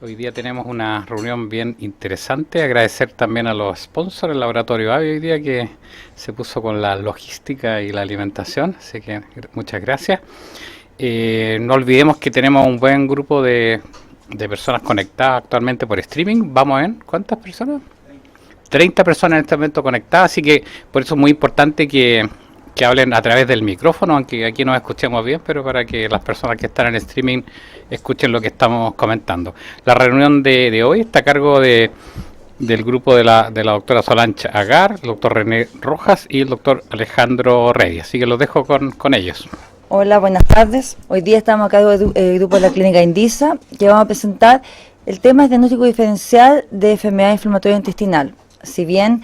Hoy día tenemos una reunión bien interesante. Agradecer también a los sponsors, el Laboratorio AVI hoy día que se puso con la logística y la alimentación, así que muchas gracias. No olvidemos que tenemos un buen grupo de personas conectadas actualmente por streaming. Vamos a ver, ¿cuántas personas? 30 personas en este momento conectadas, así que por eso es muy importante que hablen a través del micrófono, aunque aquí nos escuchemos bien, pero para que las personas que están en streaming escuchen lo que estamos comentando. La reunión de hoy está a cargo del grupo de la doctora Solange Agar, el doctor René Rojas y el doctor Alejandro Reyes, así que los dejo con ellos. Hola, buenas tardes. Hoy día estamos a cargo del grupo de la clínica Indisa, que vamos a presentar el tema del diagnóstico diferencial de enfermedad inflamatoria intestinal. Si bien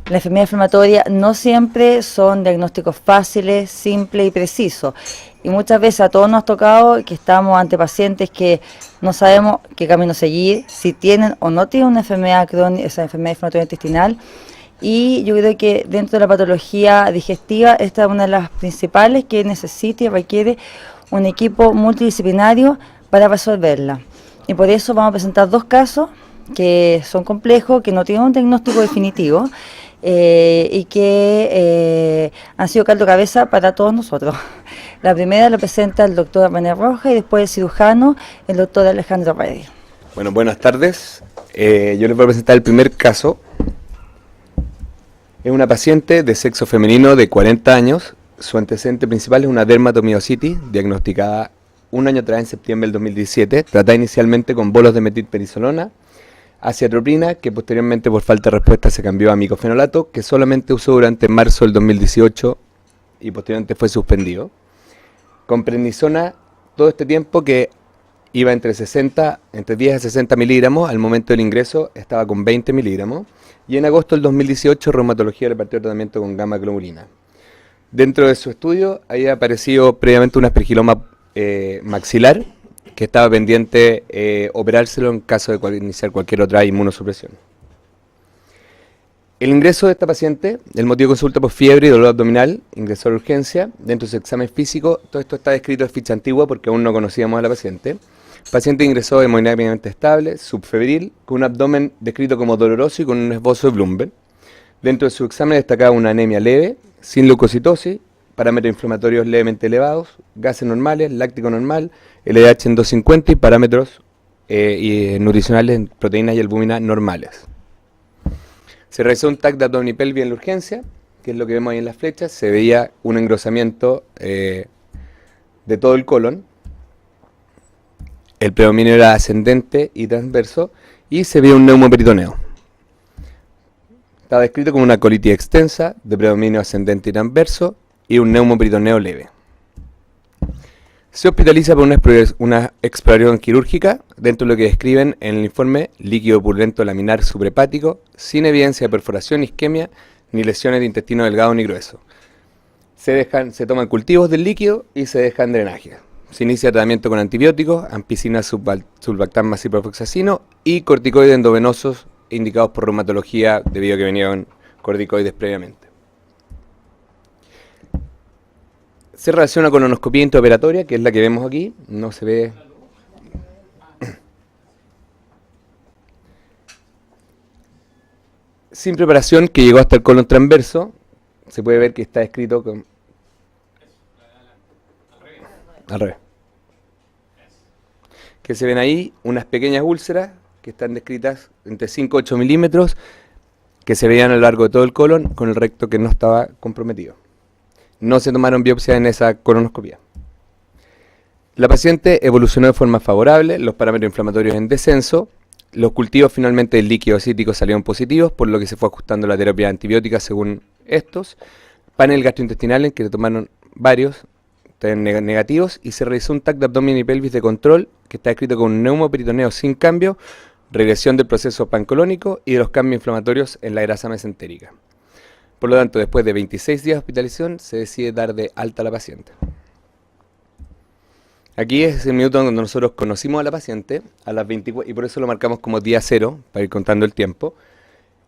la enfermedad inflamatoria no siempre son diagnósticos fáciles, simples y precisos. Y muchas veces a todos nos ha tocado que estamos ante pacientes que no sabemos qué camino seguir, si tienen o no tienen una enfermedad crónica, esa enfermedad inflamatoria intestinal. Y yo creo que dentro de la patología digestiva, esta es una de las principales que necesita y requiere un equipo multidisciplinario para resolverla. Y por eso vamos a presentar dos casos que son complejos, que no tienen un diagnóstico definitivo y que han sido caldo de cabeza para todos nosotros. La primera lo presenta el doctor René Rojas y después el cirujano, el doctor Alejandro Reyes. Bueno, buenas tardes. Yo les voy a presentar el primer caso. Es una paciente de sexo femenino de 40 años. Su antecedente principal es una dermatomiositis diagnosticada un año atrás, en septiembre del 2017. Tratada inicialmente con bolos de metilperisolona, aciatropina, que posteriormente por falta de respuesta se cambió a micofenolato, que solamente usó durante marzo del 2018 y posteriormente fue suspendido. Con prednisona todo este tiempo, que iba entre 10 a 60 miligramos, al momento del ingreso estaba con 20 miligramos, y en agosto del 2018 reumatología repartió tratamiento con gamma globulina. Dentro de su estudio había aparecido previamente un aspergiloma maxilar, que estaba pendiente operárselo en caso de iniciar cualquier otra inmunosupresión. El ingreso de esta paciente, el motivo de consulta por fiebre y dolor abdominal, ingresó a la urgencia. Dentro de su examen físico, todo esto está descrito en ficha antigua porque aún no conocíamos a la paciente. El paciente ingresó hemodinámicamente estable, subfebril, con un abdomen descrito como doloroso y con un esbozo de Blumberg. Dentro de su examen destacaba una anemia leve, sin leucocitosis, parámetros inflamatorios levemente elevados, gases normales, láctico normal, LDH en 250 y parámetros nutricionales en proteínas y albúmina normales. Se realizó un TAC de abdomen y pelvis en la urgencia, que es lo que vemos ahí en las flechas. Se veía un engrosamiento de todo el colon. El predominio era ascendente y transverso y se veía un neumoperitoneo. Estaba descrito como una colitis extensa de predominio ascendente y transverso y un neumoperitoneo leve. Se hospitaliza por una exploración quirúrgica dentro de lo que describen en el informe: líquido purulento laminar subrepático, sin evidencia de perforación, isquemia, ni lesiones de intestino delgado ni grueso. Se toman cultivos del líquido y se dejan drenaje. Se inicia tratamiento con antibióticos, ampicina, sulbactam, más ciprofloxacino y corticoides endovenosos indicados por reumatología debido a que venían corticoides previamente. Se relaciona con onoscopía intraoperatoria, que es la que vemos aquí. No se ve. Sin preparación, que llegó hasta el colon transverso. Se puede ver que está escrito con... Al revés. Que se ven ahí unas pequeñas úlceras que están descritas entre 5 y 8 milímetros, que se veían a lo largo de todo el colon, con el recto que no estaba comprometido. No se tomaron biopsias en esa colonoscopia. La paciente evolucionó de forma favorable, los parámetros inflamatorios en descenso, los cultivos finalmente del líquido acítico salieron positivos, por lo que se fue ajustando la terapia antibiótica según estos. Panel gastrointestinal en que se tomaron varios negativos y se realizó un TAC de abdomen y pelvis de control que está escrito con un neumoperitoneo sin cambio, regresión del proceso pancolónico y de los cambios inflamatorios en la grasa mesentérica. Por lo tanto, después de 26 días de hospitalización, se decide dar de alta a la paciente. Aquí es el minuto donde nosotros conocimos a la paciente, a las 24, y por eso lo marcamos como día 0, para ir contando el tiempo.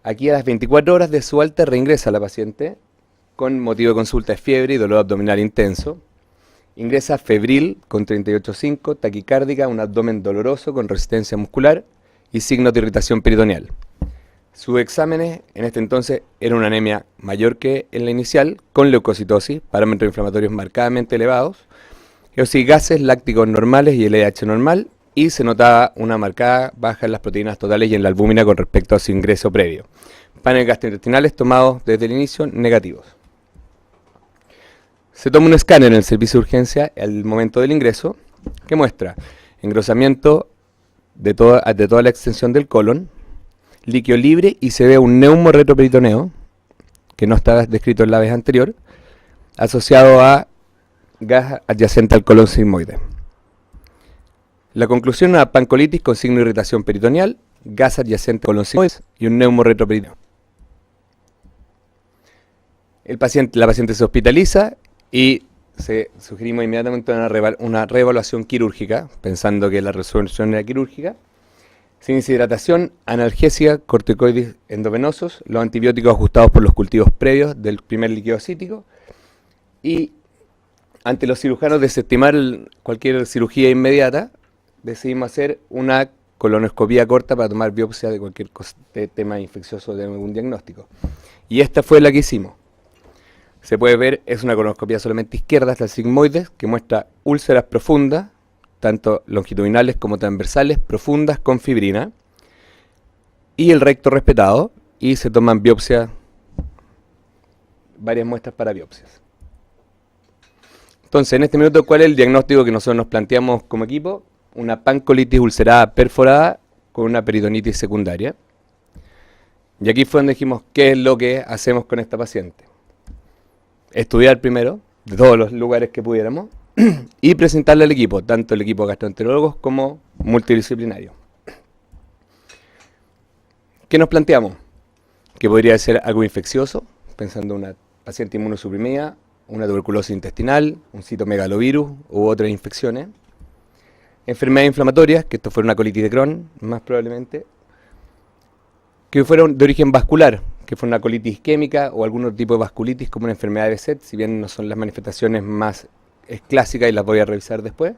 Aquí a las 24 horas de su alta reingresa la paciente, con motivo de consulta de fiebre y dolor abdominal intenso. Ingresa febril, con 38,5, taquicárdica, un abdomen doloroso con resistencia muscular, y signos de irritación peritoneal. Sus exámenes en este entonces eran una anemia mayor que en la inicial, con leucocitosis, parámetros inflamatorios marcadamente elevados, gases lácticos normales y LH normal, y se notaba una marcada baja en las proteínas totales y en la albúmina con respecto a su ingreso previo. Paneles gastrointestinales tomados desde el inicio negativos. Se toma un escáner en el servicio de urgencia al momento del ingreso, que muestra engrosamiento de toda la extensión del colon, líquido libre, y se ve un neumoretroperitoneo, que no estaba descrito en la vez anterior, asociado a gas adyacente al colon sigmoide. La conclusión es una pancolitis con signo de irritación peritoneal, gas adyacente al colon sigmoide y un neumoretroperitoneo. La paciente se hospitaliza y sugerimos inmediatamente una reevaluación quirúrgica, pensando que la resolución era quirúrgica. Sin deshidratación, analgesia, corticoides endovenosos, los antibióticos ajustados por los cultivos previos del primer líquido acítico, y ante los cirujanos desestimar cualquier cirugía inmediata, decidimos hacer una colonoscopía corta para tomar biopsia de cualquier tema infeccioso de algún diagnóstico. Y esta fue la que hicimos. Se puede ver, es una colonoscopia solamente izquierda hasta el sigmoide, que muestra úlceras profundas, tanto longitudinales como transversales, profundas con fibrina, y el recto respetado, y se toman biopsias, varias muestras para biopsias. Entonces, en este minuto, ¿cuál es el diagnóstico que nosotros nos planteamos como equipo? Una pancolitis ulcerada perforada con una peritonitis secundaria. Y aquí fue donde dijimos, ¿qué es lo que hacemos con esta paciente? Estudiar primero, de todos los lugares que pudiéramos, y presentarle al equipo, tanto el equipo de gastroenterólogos como multidisciplinario. ¿Qué nos planteamos? Que podría ser algo infeccioso, pensando en una paciente inmunosuprimida, una tuberculosis intestinal, un citomegalovirus u otras infecciones. Enfermedades inflamatorias, que esto fuera una colitis de Crohn, más probablemente, que fueron de origen vascular, que fue una colitis isquémica o algún otro tipo de vasculitis como una enfermedad de Behçet, si bien no son las manifestaciones más clásicas y las voy a revisar después.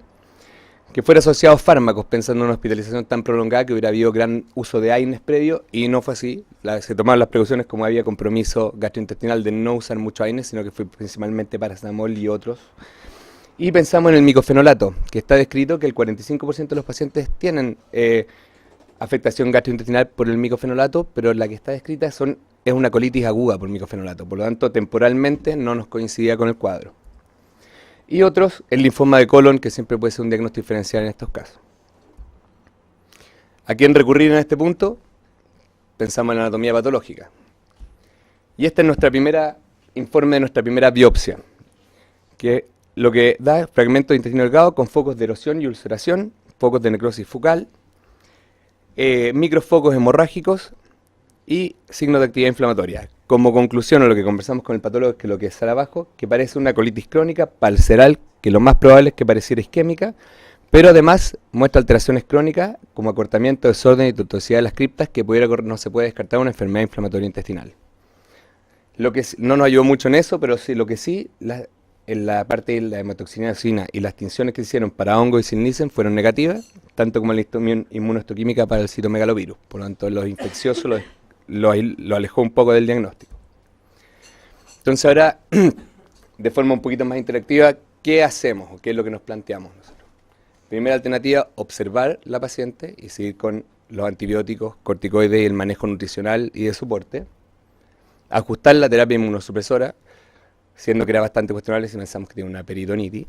Que fuera asociado a fármacos, pensando en una hospitalización tan prolongada que hubiera habido gran uso de AINES previo, y no fue así. Se tomaron las precauciones como había compromiso gastrointestinal de no usar mucho AINES, sino que fue principalmente paracetamol y otros. Y pensamos en el micofenolato, que está descrito que el 45% de los pacientes tienen afectación gastrointestinal por el micofenolato, pero la que está descrita es una colitis aguda por micofenolato, por lo tanto temporalmente no nos coincidía con el cuadro. Y otros, el linfoma de colon, que siempre puede ser un diagnóstico diferencial en estos casos. ¿A quién recurrir en este punto? Pensamos en la anatomía patológica. Y este es informe de nuestra primera biopsia, que lo que da fragmentos de intestino delgado con focos de erosión y ulceración, focos de necrosis focal, microfocos hemorrágicos y signos de actividad inflamatoria. Como conclusión, o lo que conversamos con el patólogo, es que lo que sale abajo, que parece una colitis crónica palceral, que lo más probable es que pareciera isquémica, pero además muestra alteraciones crónicas como acortamiento, desorden y tortuosidad de las criptas, que no se puede descartar una enfermedad inflamatoria intestinal. Lo que no nos ayudó mucho en eso, pero sí, en la parte de la hematoxinina y las tinciones que se hicieron para hongo y silnicen fueron negativas, tanto como la inmunohistoquímica para el citomegalovirus. Por lo tanto, los infecciosos lo alejó un poco del diagnóstico. Entonces ahora, de forma un poquito más interactiva, ¿qué hacemos o qué es lo que nos planteamos nosotros? Primera alternativa, observar la paciente y seguir con los antibióticos, corticoides y el manejo nutricional y de soporte. Ajustar la terapia inmunosupresora, siendo que era bastante cuestionable si pensamos que tiene una peritonitis,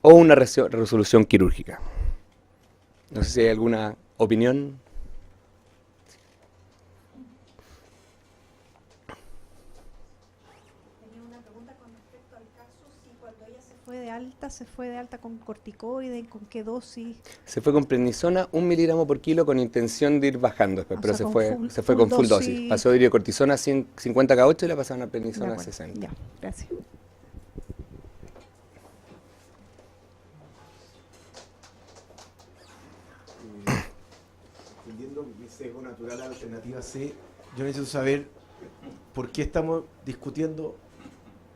o una resolución quirúrgica. No sé si hay alguna opinión. Se fue de alta con corticoides, ¿con qué dosis? Se fue con prednisona 1 miligramo por kilo con intención de ir bajando después, pero se fue con full dosis. Pasó de cortisona 50 K8 y la pasaron a prednisona 60. Ya, gracias. Entendiendo mi sesgo natural a la alternativa C, yo necesito saber por qué estamos discutiendo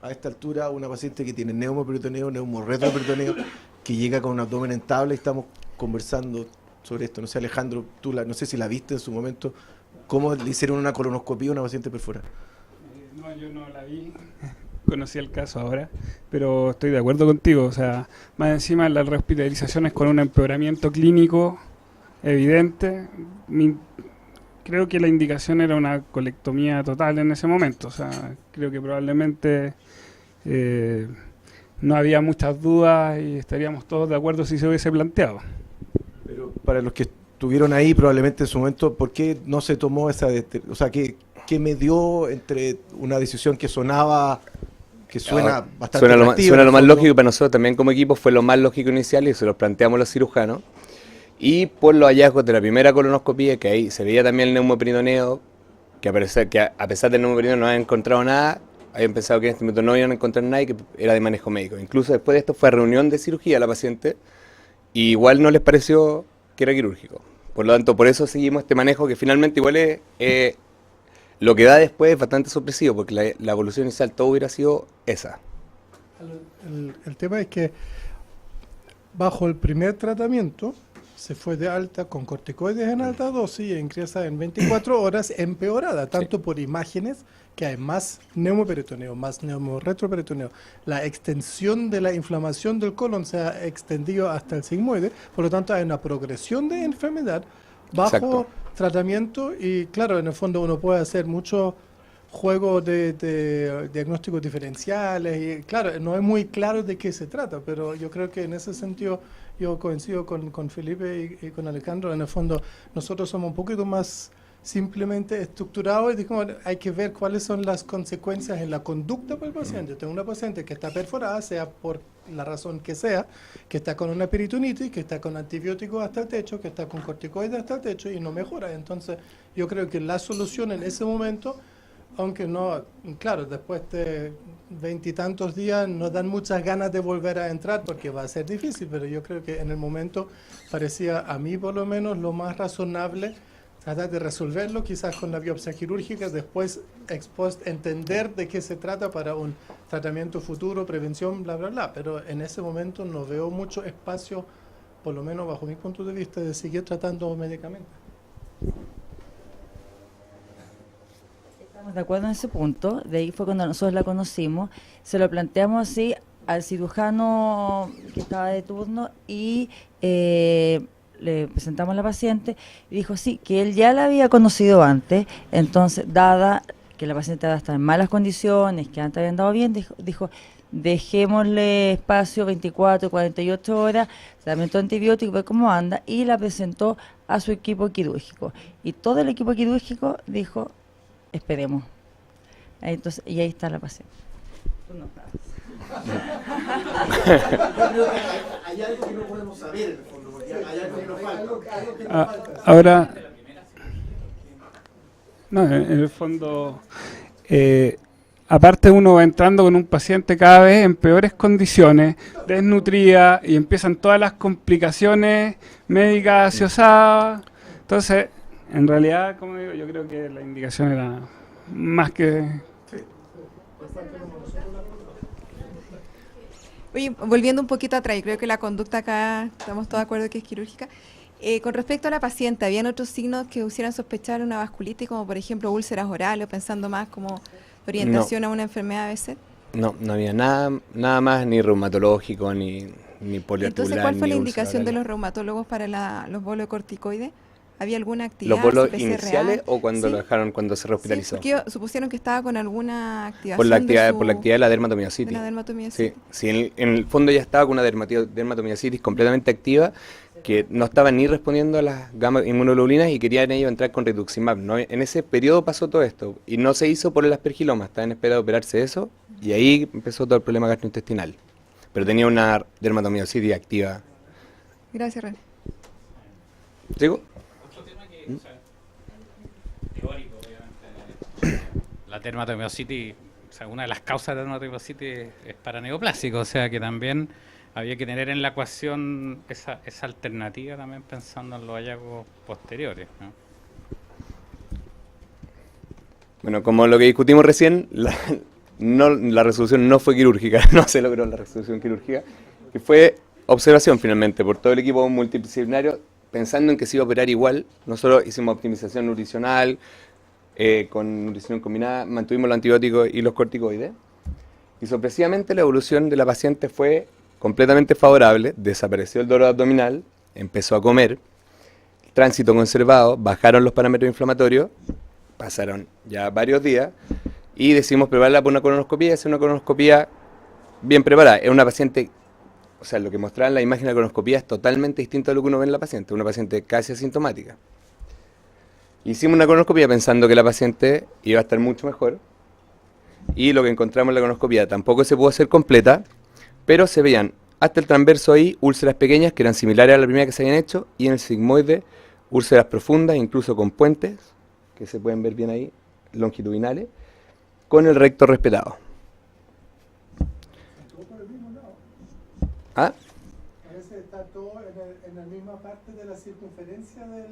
a esta altura una paciente que tiene neumoperitoneo, neumorretroperitoneo, que llega con un abdomen estable y estamos conversando sobre esto. No sé, Alejandro, no sé si la viste en su momento, cómo le hicieron una colonoscopia a una paciente perforada. No, yo no la vi, conocí el caso ahora, pero estoy de acuerdo contigo. O sea, más encima la rehospitalización es con un empeoramiento clínico evidente. Creo que la indicación era una colectomía total en ese momento. O sea, creo que probablemente no había muchas dudas y estaríamos todos de acuerdo si se hubiese planteado. Pero para los que estuvieron ahí probablemente en su momento, ¿por qué no se tomó esa... o sea, ¿qué medió entre una decisión que sonaba... que suena bastante suena lo más lógico para nosotros también como equipo, fue lo más lógico inicial y se lo planteamos a los cirujanos. Y por los hallazgos de la primera colonoscopia, que ahí se veía también el neumoperitoneo, que a pesar del neumoperitoneo no habían encontrado nada, habían pensado que en este momento no iban a encontrar nada y que era de manejo médico. Incluso después de esto fue a reunión de cirugía la paciente y igual no les pareció que era quirúrgico. Por lo tanto, por eso seguimos este manejo que finalmente igual es lo que da después es bastante sorpresivo, porque la evolución inicial todo hubiera sido esa. El tema es que bajo el primer tratamiento se fue de alta con corticoides en alta dosis e ingresa en 24 horas empeorada, tanto por imágenes, que hay más neumoperitoneo, más neumorretroperitoneo. La extensión de la inflamación del colon se ha extendido hasta el sigmoide, por lo tanto hay una progresión de enfermedad bajo tratamiento y claro, en el fondo uno puede hacer mucho juego de diagnósticos diferenciales y claro, no es muy claro de qué se trata, pero yo creo que en ese sentido yo coincido con Felipe y con Alejandro. En el fondo nosotros somos un poquito más simplemente estructurados y digamos, hay que ver cuáles son las consecuencias en la conducta para el paciente. Tengo una paciente que está perforada, sea por la razón que sea, que está con una peritonitis, que está con antibióticos hasta el techo, que está con corticoides hasta el techo y no mejora. Entonces yo creo que la solución en ese momento, aunque no, claro, después de 20 y tantos días nos dan muchas ganas de volver a entrar porque va a ser difícil, pero yo creo que en el momento parecía a mí por lo menos lo más razonable tratar de resolverlo, quizás con la biopsia quirúrgica, después ex post entender de qué se trata para un tratamiento futuro, prevención, bla, bla, bla, pero en ese momento no veo mucho espacio, por lo menos bajo mi punto de vista, de seguir tratando medicamentos. Estamos de acuerdo en ese punto, de ahí fue cuando nosotros la conocimos, se lo planteamos así al cirujano que estaba de turno y le presentamos a la paciente y dijo sí, que él ya la había conocido antes, entonces dada que la paciente estaba en malas condiciones, que antes había andado bien, dijo dejémosle espacio 24, 48 horas, tratamiento antibiótico, ver cómo anda, y la presentó a su equipo quirúrgico. Y todo el equipo quirúrgico dijo, esperemos. Entonces, y ahí está la paciente. Hay algo que no podemos saber en el fondo, porque hay algo que nos falta. Ahora, no, en el fondo, aparte uno va entrando con un paciente cada vez en peores condiciones, desnutrida, y empiezan todas las complicaciones médicas asociadas. Entonces, en realidad, como digo, yo creo que la indicación era más que... Oye, volviendo un poquito atrás, creo que la conducta acá, estamos todos de acuerdo que es quirúrgica. Con respecto a la paciente, ¿habían otros signos que hicieran sospechar una vasculitis, como por ejemplo úlceras orales, o pensando más como orientación a una enfermedad ABC? No había nada más, ni reumatológico, ni poliarticular. Entonces, ¿cuál fue ni la indicación de úlcera los reumatólogos para los bolos corticoides? ¿Había alguna actividad? ¿Los bolos CPC iniciales real? o cuando Sí. lo dejaron, cuando se Sí, rehospitalizó? porque supusieron que estaba con alguna activación Por la actividad de la de dermatomiositis. la dermatomiositis. Sí, en el fondo ya estaba con una dermatomiositis completamente activa, que no estaba ni respondiendo a las gamma inmunoglobulinas y querían ellos entrar con rituximab. ¿No? En ese periodo pasó todo esto y no se hizo por el aspergiloma, estaba en espera de operarse eso y ahí empezó todo el problema gastrointestinal. Pero tenía una dermatomiositis activa. Gracias, René. ¿Sigo? Teórico, obviamente. La dermatomiositis, o sea, una de las causas de la dermatomiositis es paraneoplásico, o sea que también había que tener en la ecuación esa alternativa también pensando en los hallazgos posteriores, ¿no? Bueno, como lo que discutimos recién, la resolución no fue quirúrgica, no se logró la resolución quirúrgica, que fue observación finalmente por todo el equipo multidisciplinario. pensando en que se iba a operar igual, nosotros hicimos optimización nutricional, con nutrición combinada, mantuvimos los antibióticos y los corticoides, y sorpresivamente la evolución de la paciente fue completamente favorable, desapareció el dolor abdominal, empezó a comer, tránsito conservado, bajaron los parámetros inflamatorios, pasaron ya varios días, y decidimos prepararla por una colonoscopia, y hacer una colonoscopia bien preparada. Es una paciente, o sea, lo que mostraba en la imagen de la colonoscopia es totalmente distinto a lo que uno ve en la paciente, una paciente casi asintomática. Hicimos una colonoscopia pensando que la paciente iba a estar mucho mejor, y lo que encontramos en la colonoscopia tampoco se pudo hacer completa, pero se veían hasta el transverso ahí úlceras pequeñas que eran similares a la primera que se habían hecho, y en el sigmoide úlceras profundas, incluso con puentes, que se pueden ver bien ahí, longitudinales, con el recto respetado. ¿Ah? A veces está todo en la misma parte de la circunferencia del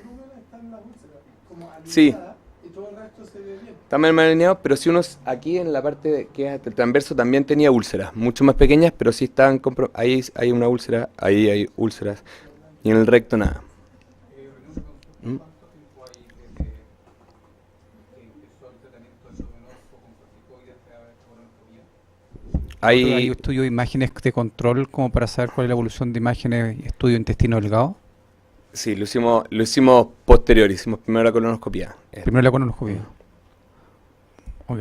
lumen, están las úlceras, como alineadas, Sí. y todo el resto se ve bien. Están mal alineados, pero si uno aquí en la parte que es el transverso también tenía úlceras, mucho más pequeñas, pero sí estaban ahí hay una úlcera, ahí hay úlceras, y en el recto nada. ¿Mm? ¿Hay estudio de imágenes de control como para saber cuál es la evolución de imágenes y estudio de intestino delgado? Sí, lo hicimos posterior, hicimos primero la colonoscopia. Primero la colonoscopia. Ok.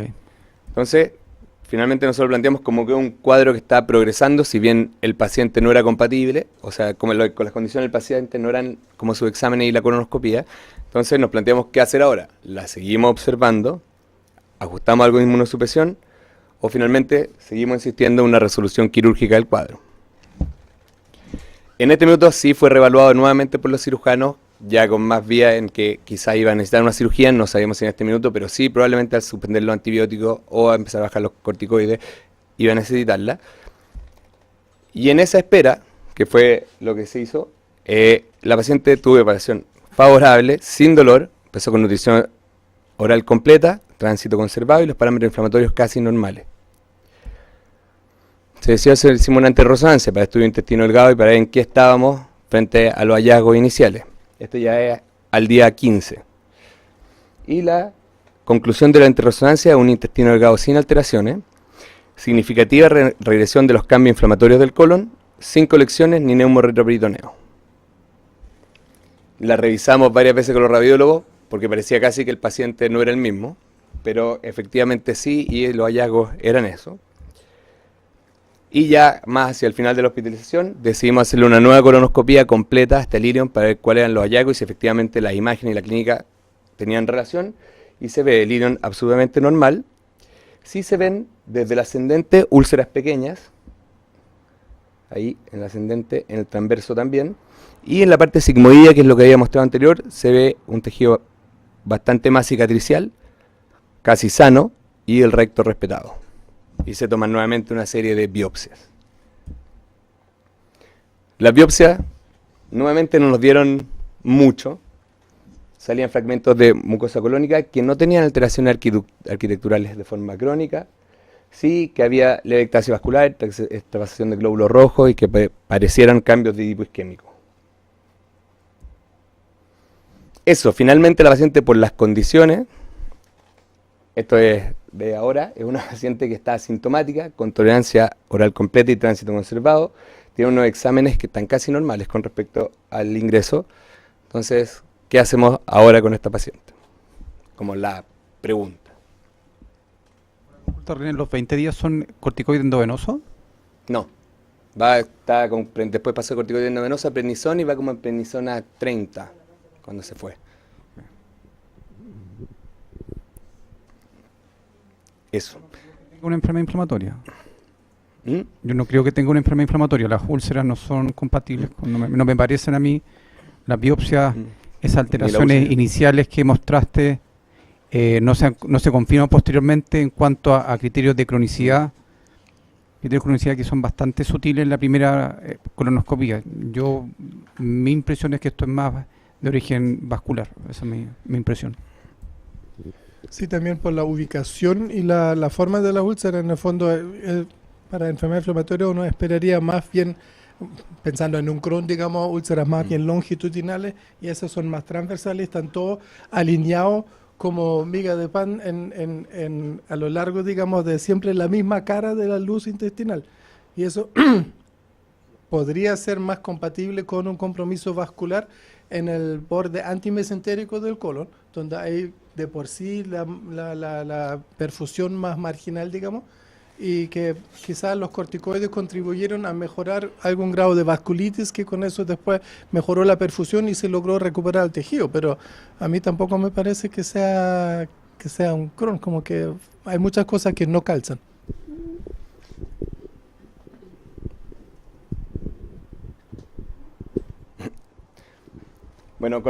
Entonces, finalmente nosotros planteamos como que un cuadro que está progresando, si bien el paciente no era compatible, o sea, como con las condiciones del paciente no eran como sus exámenes y la colonoscopia, entonces nos planteamos qué hacer ahora. La seguimos observando, ajustamos algo de inmunosupresión, o finalmente seguimos insistiendo en una resolución quirúrgica del cuadro. En este minuto sí fue reevaluado nuevamente por los cirujanos, ya con más vía en que quizá iba a necesitar una cirugía, no sabíamos si en este minuto, pero sí probablemente al suspender los antibióticos o a empezar a bajar los corticoides iba a necesitarla. Y en esa espera, que fue lo que se hizo, la paciente tuvo operación favorable, sin dolor, empezó con nutrición oral completa, tránsito conservado y los parámetros inflamatorios casi normales. Se decidió hacer, hicimos una anterresonancia para estudio intestino delgado y para ver en qué estábamos frente a los hallazgos iniciales. Esto ya es al día 15. Y la conclusión de la anterresonancia es un intestino delgado sin alteraciones, significativa regresión de los cambios inflamatorios del colon, sin colecciones ni neumorretroperitoneo. La revisamos varias veces con los radiólogos porque parecía casi que el paciente no era el mismo, pero efectivamente sí, y los hallazgos eran eso. Y ya más hacia el final de la hospitalización decidimos hacerle una nueva colonoscopia completa hasta el ilion para ver cuáles eran los hallazgos y si efectivamente las imágenes y la clínica tenían relación. Y se ve el ilion absolutamente normal. Sí se ven desde el ascendente úlceras pequeñas, ahí en el ascendente, en el transverso también. Y en la parte sigmoidea, que es lo que había mostrado anterior, se ve un tejido bastante más cicatricial, casi sano, y el recto respetado. Y se toman nuevamente una serie de biopsias. Las biopsias nuevamente no nos dieron mucho. Salían fragmentos de mucosa colónica que no tenían alteraciones arquitecturales de forma crónica. Sí que había leve ectasia vascular, extravasación de glóbulos rojos y que parecieran cambios de tipo isquémico. Eso, finalmente la paciente por las condiciones, esto es de ahora, es una paciente que está asintomática, con tolerancia oral completa y tránsito conservado, tiene unos exámenes que están casi normales con respecto al ingreso. Entonces, ¿qué hacemos ahora con esta paciente? Como la pregunta. ¿Los 20 días son corticoide endovenoso? No, después pasó corticoide endovenoso a prednisona y va como en prednisona 30 cuando se fue. Eso. Tengo una enfermedad inflamatoria. ¿Mm? Yo no creo que tenga una enfermedad inflamatoria. Las úlceras no son compatibles. No me parecen a mí las biopsias, esas alteraciones iniciales que mostraste, no se confirman posteriormente en cuanto a criterios de cronicidad. Criterios de cronicidad que son bastante sutiles en la primera colonoscopia. Mi impresión es que esto es más de origen vascular. Esa es mi impresión. Sí, también por la ubicación y la forma de la úlcera, en el fondo, para enfermedad inflamatoria uno esperaría más bien pensando en un Crohn, digamos, úlceras más bien longitudinales, y esas son más transversales, están todos alineados como miga de pan a lo largo, digamos, de siempre la misma cara de la luz intestinal. Y eso podría ser más compatible con un compromiso vascular en el borde antimesentérico del colon, donde hay de por sí la perfusión más marginal, digamos, y que quizás los corticoides contribuyeron a mejorar algún grado de vasculitis, que con eso después mejoró la perfusión y se logró recuperar el tejido, pero a mí tampoco me parece que sea un Crohn, como que hay muchas cosas que no calzan. Bueno,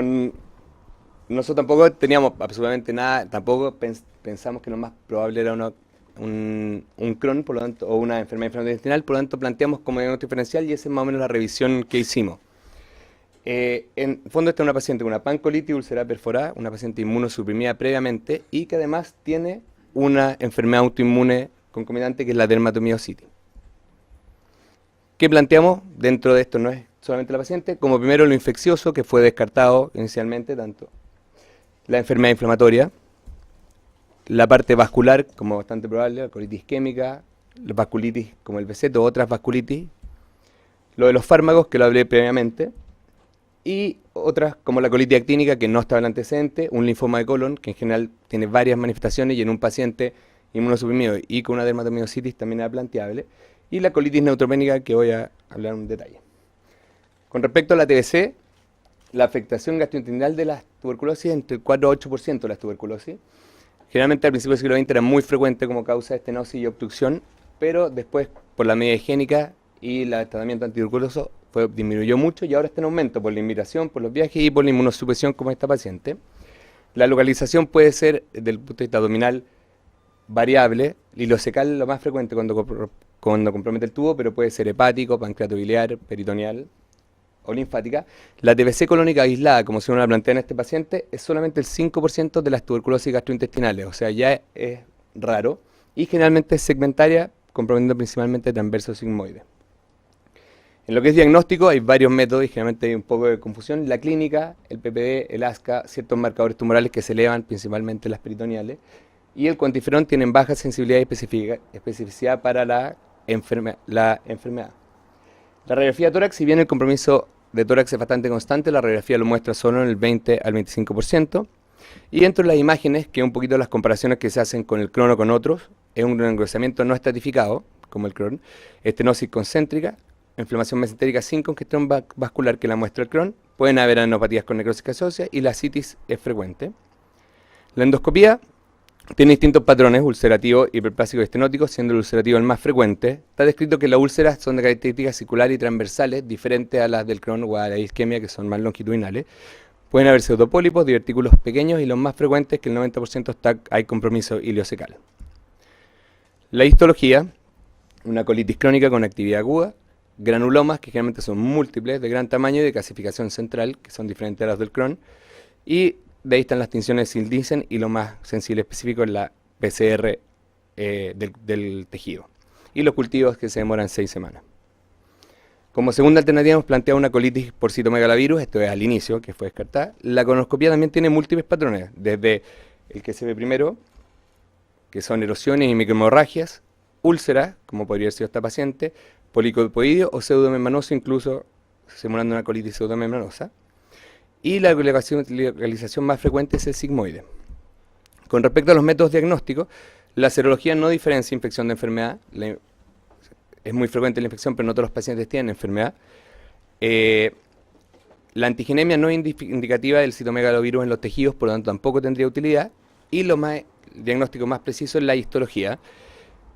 nosotros tampoco teníamos absolutamente nada, tampoco pensamos que lo más probable era un Crohn, por lo tanto, o una enfermedad inflamatoria, por lo tanto planteamos como diagnóstico diferencial y esa es más o menos la revisión que hicimos. En fondo esta es una paciente con una pancolitis úlcera perforada, una paciente inmunosuprimida previamente y que además tiene una enfermedad autoinmune concomitante que es la dermatomiositis. ¿Qué planteamos dentro de esto? No es solamente la paciente, como primero lo infeccioso, que fue descartado inicialmente, tanto la enfermedad inflamatoria, la parte vascular, como bastante probable, la colitis isquémica, la vasculitis como el beseto, otras vasculitis, lo de los fármacos, que lo hablé previamente, y otras como la colitis actínica, que no estaba en el antecedente, un linfoma de colon, que en general tiene varias manifestaciones y en un paciente inmunosuprimido y con una dermatomiositis también era planteable, y la colitis neutropénica, que voy a hablar en detalle. Con respecto a la TBC, la afectación gastrointestinal de la tuberculosis es entre el 4 y 8% de la tuberculosis. Generalmente al principio del siglo XX era muy frecuente como causa de estenosis y obstrucción, pero después por la medida higiénica y el tratamiento antituberculoso disminuyó mucho y ahora está en aumento por la inmigración, por los viajes y por la inmunosupresión como esta paciente. La localización puede ser, desde el punto de vista abdominal, variable. Ileocecal lo más frecuente cuando compromete el tubo, pero puede ser hepático, pancreatobiliar, peritoneal o linfática. La TBC colónica aislada, como se uno la plantea en este paciente, es solamente el 5% de las tuberculosis gastrointestinales, o sea, ya es raro, y generalmente es segmentaria, comprometiendo principalmente transverso sigmoide. En lo que es diagnóstico hay varios métodos y generalmente hay un poco de confusión. La clínica, el PPD, el ASCA, ciertos marcadores tumorales que se elevan, principalmente las peritoneales, y el cuantiferón tienen baja sensibilidad y especificidad para la enfermedad. La radiografía de tórax, si bien el compromiso de tórax es bastante constante, la radiografía lo muestra solo en el 20 al 25%. Y dentro de las imágenes, que un poquito las comparaciones que se hacen con el Crohn o con otros, es un engrosamiento no estratificado, como el Crohn, estenosis concéntrica, inflamación mesentérica sin congestión vascular, que la muestra el Crohn, pueden haber adenopatías con necrosis gaseosa y la ascitis es frecuente. La endoscopía tiene distintos patrones, ulcerativo, hiperplásico y estenótico, siendo el ulcerativo el más frecuente. Está descrito que las úlceras son de características circulares y transversales, diferentes a las del Crohn o a la isquemia, que son más longitudinales. Pueden haber pseudopólipos, divertículos pequeños y los más frecuentes, que el 90% hay compromiso ileocecal. La histología, una colitis crónica con actividad aguda, granulomas, que generalmente son múltiples, de gran tamaño y de clasificación central, que son diferentes a las del Crohn, y de ahí están las tinciones Sill-Nielsen y lo más sensible específico es la PCR del tejido. Y los cultivos que se demoran 6 semanas. Como segunda alternativa hemos planteado una colitis por citomegalovirus, esto es al inicio, que fue descartada. La colonoscopia también tiene múltiples patrones, desde el que se ve primero, que son erosiones y microhemorragias, úlceras, como podría haber sido esta paciente, policopoideo o pseudomembranoso, incluso simulando una colitis pseudomembranosa. Y la localización más frecuente es el sigmoide. Con respecto a los métodos diagnósticos, la serología no diferencia infección de enfermedad. Es muy frecuente la infección, pero no todos los pacientes tienen enfermedad. La antigenemia no es indicativa del citomegalovirus en los tejidos, por lo tanto tampoco tendría utilidad. Y el diagnóstico más preciso es la histología.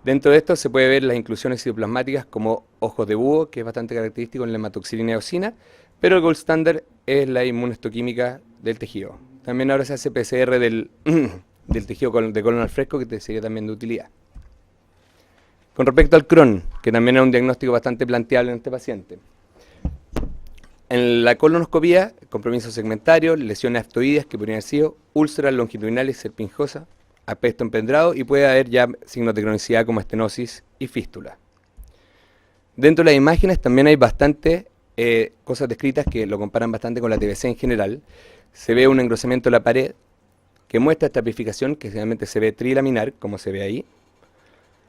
Dentro de esto se puede ver las inclusiones citoplasmáticas como ojos de búho, que es bastante característico en la hematoxilina y eosina, pero el gold standard es la inmunohistoquímica del tejido. También ahora se hace PCR del tejido de colon al fresco, que sería también de utilidad. Con respecto al Crohn, que también es un diagnóstico bastante planteable en este paciente. En la colonoscopía, compromiso segmentario, lesiones aftoides que podrían haber sido úlceras longitudinales serpingiosas, apesto empedrado y puede haber ya signos de cronicidad como estenosis y fístula. Dentro de las imágenes también hay bastantes cosas descritas que lo comparan bastante con la TBC en general. Se ve un engrosamiento de la pared que muestra estratificación, que generalmente se ve trilaminar, como se ve ahí.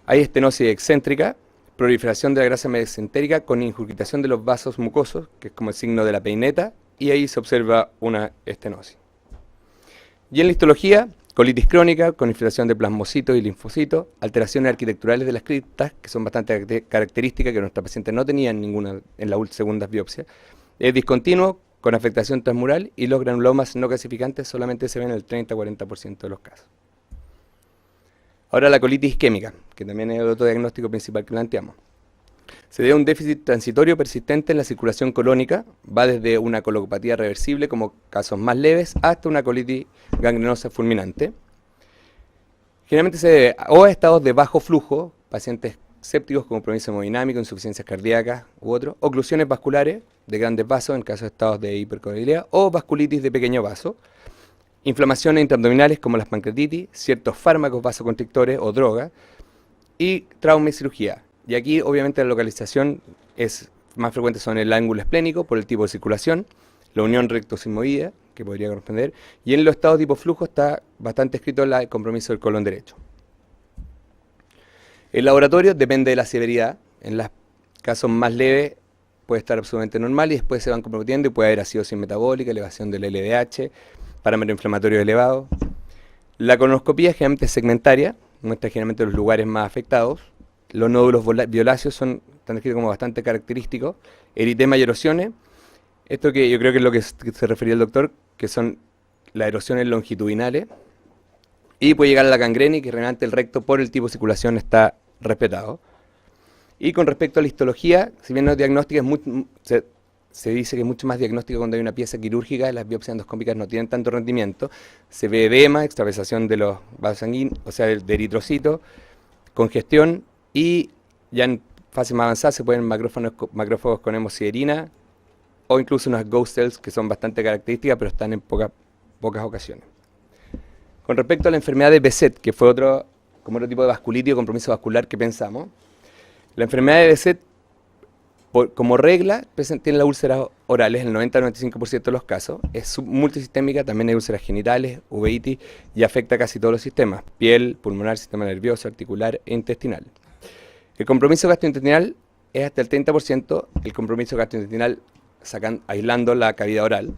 Hay estenosis excéntrica, proliferación de la grasa mesentérica con ingurgitación de los vasos mucosos, que es como el signo de la peineta, y ahí se observa una estenosis. Y en la histología, colitis crónica con infiltración de plasmocitos y linfocitos, alteraciones arquitecturales de las criptas, que son bastante características que nuestra paciente no tenía ninguna en las segundas biopsias. Es discontinuo, con afectación transmural, y los granulomas no clasificantes solamente se ven en el 30-40% de los casos. Ahora la colitis isquémica, que también es el otro diagnóstico principal que planteamos. Se debe a un déficit transitorio persistente en la circulación colónica, va desde una colopatía reversible como casos más leves hasta una colitis gangrenosa fulminante. Generalmente se debe o a estados de bajo flujo, pacientes sépticos con compromiso hemodinámico, insuficiencias cardíacas u otros, oclusiones vasculares de grandes vasos en casos de estados de hipercoagulabilidad o vasculitis de pequeño vaso, inflamaciones intraabdominales como las pancreatitis, ciertos fármacos vasoconstrictores o drogas y trauma y cirugía. Y aquí obviamente la localización es más frecuente son el ángulo esplénico por el tipo de circulación, la unión recto-sigmoidea, que podría corresponder, y en los estados tipo flujo está bastante escrito el compromiso del colon derecho. El laboratorio depende de la severidad, en los casos más leves puede estar absolutamente normal y después se van comprometiendo y puede haber acidosis metabólica, elevación del LDH, parámetros inflamatorios elevados. La colonoscopía generalmente es segmentaria, muestra generalmente los lugares más afectados. Los nódulos violáceos están descritos como bastante característicos. Eritema y erosiones, esto que yo creo que es lo que se refería el doctor, que son las erosiones longitudinales. Y puede llegar a la gangrena y que realmente el recto por el tipo de circulación está respetado. Y con respecto a la histología, si bien no es diagnóstica, se dice que es mucho más diagnóstica cuando hay una pieza quirúrgica, las biopsias endoscópicas no tienen tanto rendimiento. Se ve edema, extravasación de los vasos sanguíneos, o sea, de eritrocitos, congestión, y ya en fase más avanzada se pueden macrófagos con hemosiderina o incluso unas ghost cells que son bastante características, pero están en pocas ocasiones. Con respecto a la enfermedad de Behçet, que fue otro tipo de vasculitis o compromiso vascular que pensamos, la enfermedad de Behçet, como regla, tiene las úlceras orales en el 90-95% de los casos, es multisistémica, también hay úlceras genitales, uveitis, y afecta casi todos los sistemas, piel, pulmonar, sistema nervioso, articular e intestinal. El compromiso gastrointestinal es hasta el 30%, el compromiso gastrointestinal aislando la cavidad oral.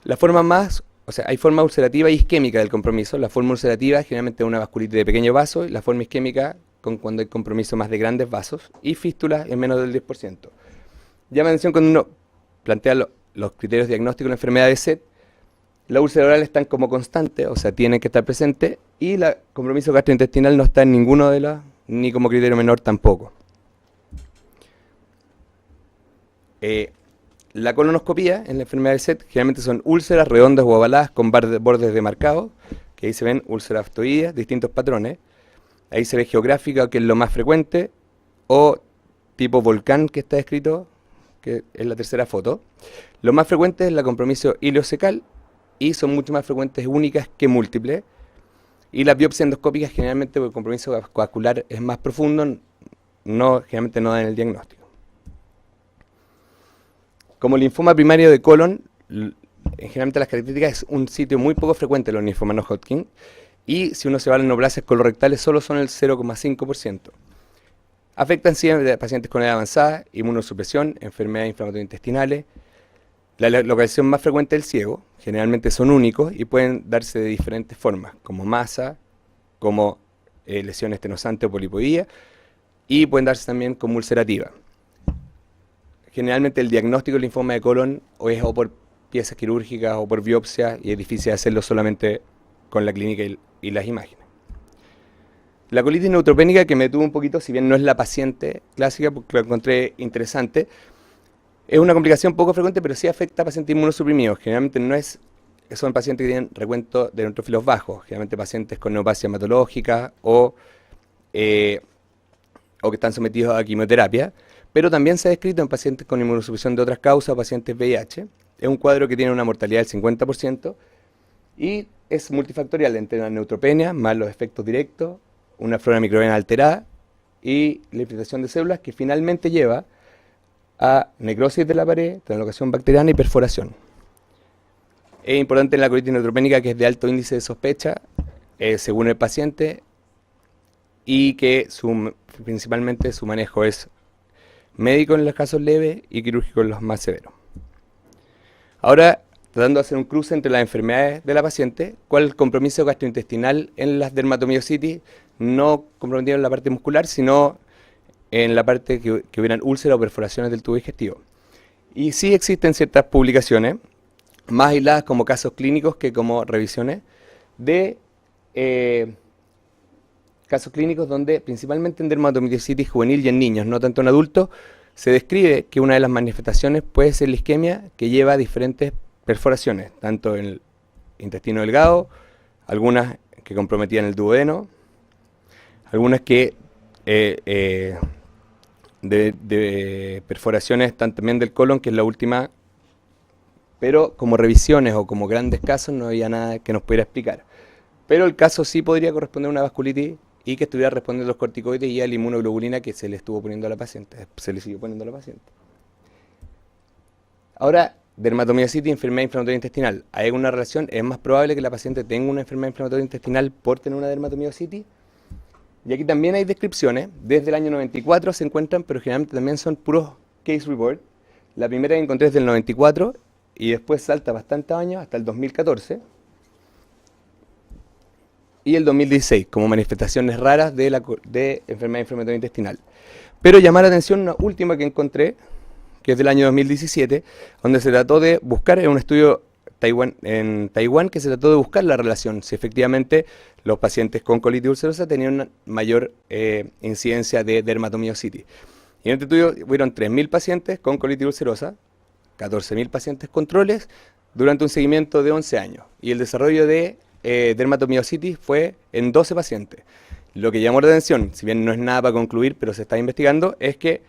La forma más, o sea, hay forma ulcerativa y isquémica del compromiso. La forma ulcerativa es generalmente una vasculitis de pequeño vaso, y la forma isquémica cuando hay compromiso más de grandes vasos, y fístula en menos del 10%. Llama la atención cuando uno plantea los criterios diagnósticos de la enfermedad de Behçet, la úlcera oral están como constante, o sea, tienen que estar presentes, y el compromiso gastrointestinal no está en ninguno de las, ni como criterio menor tampoco. La colonoscopía en la enfermedad de Behçet generalmente son úlceras redondas o ovaladas con bordes demarcados, que ahí se ven úlceras aftoides, distintos patrones. Ahí se ve geográfica, que es lo más frecuente, o tipo volcán, que está escrito, que es la tercera foto. Lo más frecuente es la compromiso ileocecal, y son mucho más frecuentes únicas que múltiples. Y las biopsias endoscópicas generalmente, porque el compromiso vascular es más profundo, generalmente no dan el diagnóstico. Como linfoma primario de colon, generalmente las características es un sitio muy poco frecuente los linfomas no Hodgkin, y si uno se va a las neoplasias colorectales solo son el 0,5%. Afectan siempre a pacientes con edad avanzada, inmunosupresión, enfermedades inflamatorias intestinales. La localización más frecuente es el ciego, generalmente son únicos y pueden darse de diferentes formas, como masa, como lesión estenosante o polipoidía, y pueden darse también como ulcerativa. Generalmente el diagnóstico del linfoma de colon es o por piezas quirúrgicas o por biopsia, y es difícil hacerlo solamente con la clínica y las imágenes. La colitis neutropénica, que me detuvo un poquito, si bien no es la paciente clásica, porque la encontré interesante, es una complicación poco frecuente, pero sí afecta a pacientes inmunosuprimidos. Generalmente son pacientes que tienen recuento de neutrófilos bajos, generalmente pacientes con neoplasia hematológica o que están sometidos a quimioterapia, pero también se ha descrito en pacientes con inmunosupresión de otras causas, pacientes VIH. Es un cuadro que tiene una mortalidad del 50% y es multifactorial entre la neutropenia, más los efectos directos, una flora microbiana alterada y la infiltración de células que finalmente lleva a necrosis de la pared, translocación bacteriana y perforación. Es importante la colitis neutropénica, que es de alto índice de sospecha, según el paciente, y que principalmente su manejo es médico en los casos leves y quirúrgico en los más severos. Ahora, tratando de hacer un cruce entre las enfermedades de la paciente, ¿cuál es el compromiso gastrointestinal en las dermatomiositis? No comprometido en la parte muscular, sino en la parte que hubieran úlceras o perforaciones del tubo digestivo. Y sí existen ciertas publicaciones, más aisladas como casos clínicos que como revisiones, de casos clínicos donde, principalmente en dermatomiositis juvenil y en niños, no tanto en adultos, se describe que una de las manifestaciones puede ser la isquemia, que lleva a diferentes perforaciones, tanto en el intestino delgado, algunas que comprometían el duodeno, algunas que de perforaciones también del colon, que es la última, pero como revisiones o como grandes casos no había nada que nos pudiera explicar. Pero el caso sí podría corresponder a una vasculitis y que estuviera respondiendo a los corticoides y a la inmunoglobulina que se le estuvo poniendo a la paciente, se le siguió poniendo a la paciente. Ahora, dermatomiositis y enfermedad inflamatoria intestinal. ¿Hay alguna relación? ¿Es más probable que la paciente tenga una enfermedad inflamatoria intestinal por tener una dermatomiositis? Y aquí también hay descripciones. Desde el año 94 se encuentran, pero generalmente también son puros case report. La primera que encontré es del 94 y después salta bastantes años hasta el 2014. Y el 2016, como manifestaciones raras de enfermedad inflamatoria intestinal. Pero llamar la atención una última que encontré, que es del año 2017, donde se trató de buscar, en un estudio en Taiwán, que se trató de buscar la relación, si efectivamente los pacientes con colitis ulcerosa tenían una mayor incidencia de dermatomiositis. Y en este estudio hubieron 3.000 pacientes con colitis ulcerosa, 14.000 pacientes controles, durante un seguimiento de 11 años. Y el desarrollo de dermatomiositis fue en 12 pacientes. Lo que llamó la atención, si bien no es nada para concluir, pero se está investigando, es que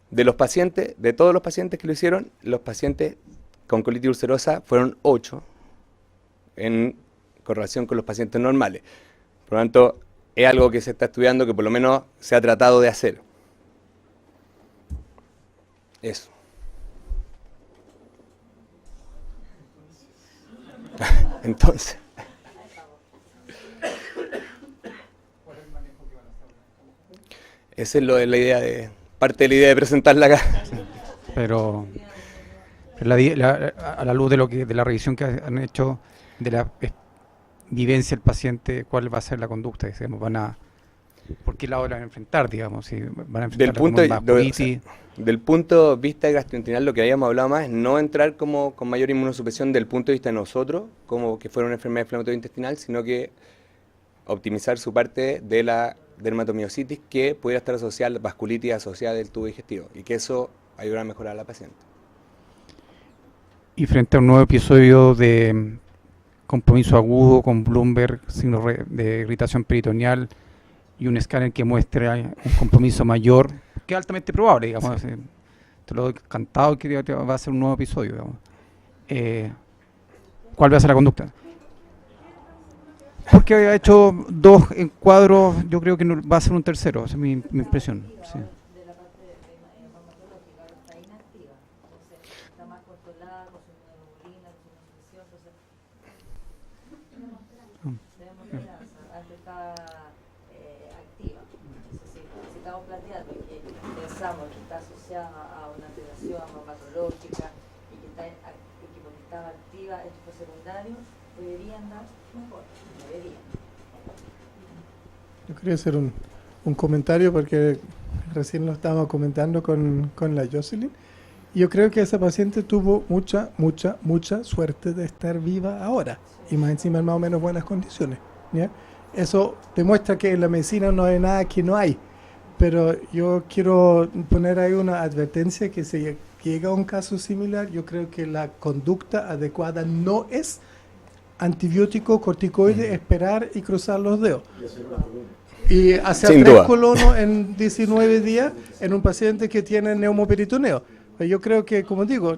de los pacientes, de todos los pacientes que lo hicieron, los pacientes con colitis ulcerosa fueron 8 en correlación con los pacientes normales. Por lo tanto, es algo que se está estudiando, que por lo menos se ha tratado de hacer. Eso. Entonces. Esa es la idea parte de la idea de presentarla acá. Pero a la luz de la revisión que han hecho de la vivencia del paciente, ¿cuál va a ser la conducta? Digamos, ¿por qué lado van a enfrentar, digamos? Si van a enfrentar del punto de vista gastrointestinal, lo que habíamos hablado más es no entrar con mayor inmunosupresión del punto de vista de nosotros, como que fuera una enfermedad inflamatoria intestinal, sino que optimizar su parte de la dermatomiositis que pudiera estar asociada a la vasculitis asociada del tubo digestivo y que eso ayudará a mejorar a la paciente. Y frente a un nuevo episodio de compromiso agudo con Bloomberg, signos de irritación peritoneal y un escáner que muestre un compromiso mayor, que es altamente probable, digamos, sí. Te lo doy cantado que va a ser un nuevo episodio, digamos. ¿Cuál va a ser la conducta? Porque había hecho 2 encuadros, yo creo que no, va a ser un tercero, esa es mi impresión. Sí. Pensamos que está asociada a una alteración reumatológica y que porque estaba activa, esto fue secundario, deberían dar mejor, deberían. Yo quería hacer un comentario porque recién lo estábamos comentando con la Jocelyn. Yo creo que esa paciente tuvo mucha suerte de estar viva ahora y más encima en más o menos buenas condiciones, ¿ya? Eso demuestra que en la medicina no hay nada que no hay. Pero yo quiero poner ahí una advertencia que si llega a un caso similar, yo creo que la conducta adecuada no es antibiótico, corticoide, esperar y cruzar los dedos. Y hacer 3 colonos en 19 días en un paciente que tiene neumoperitoneo. Yo creo que, como digo,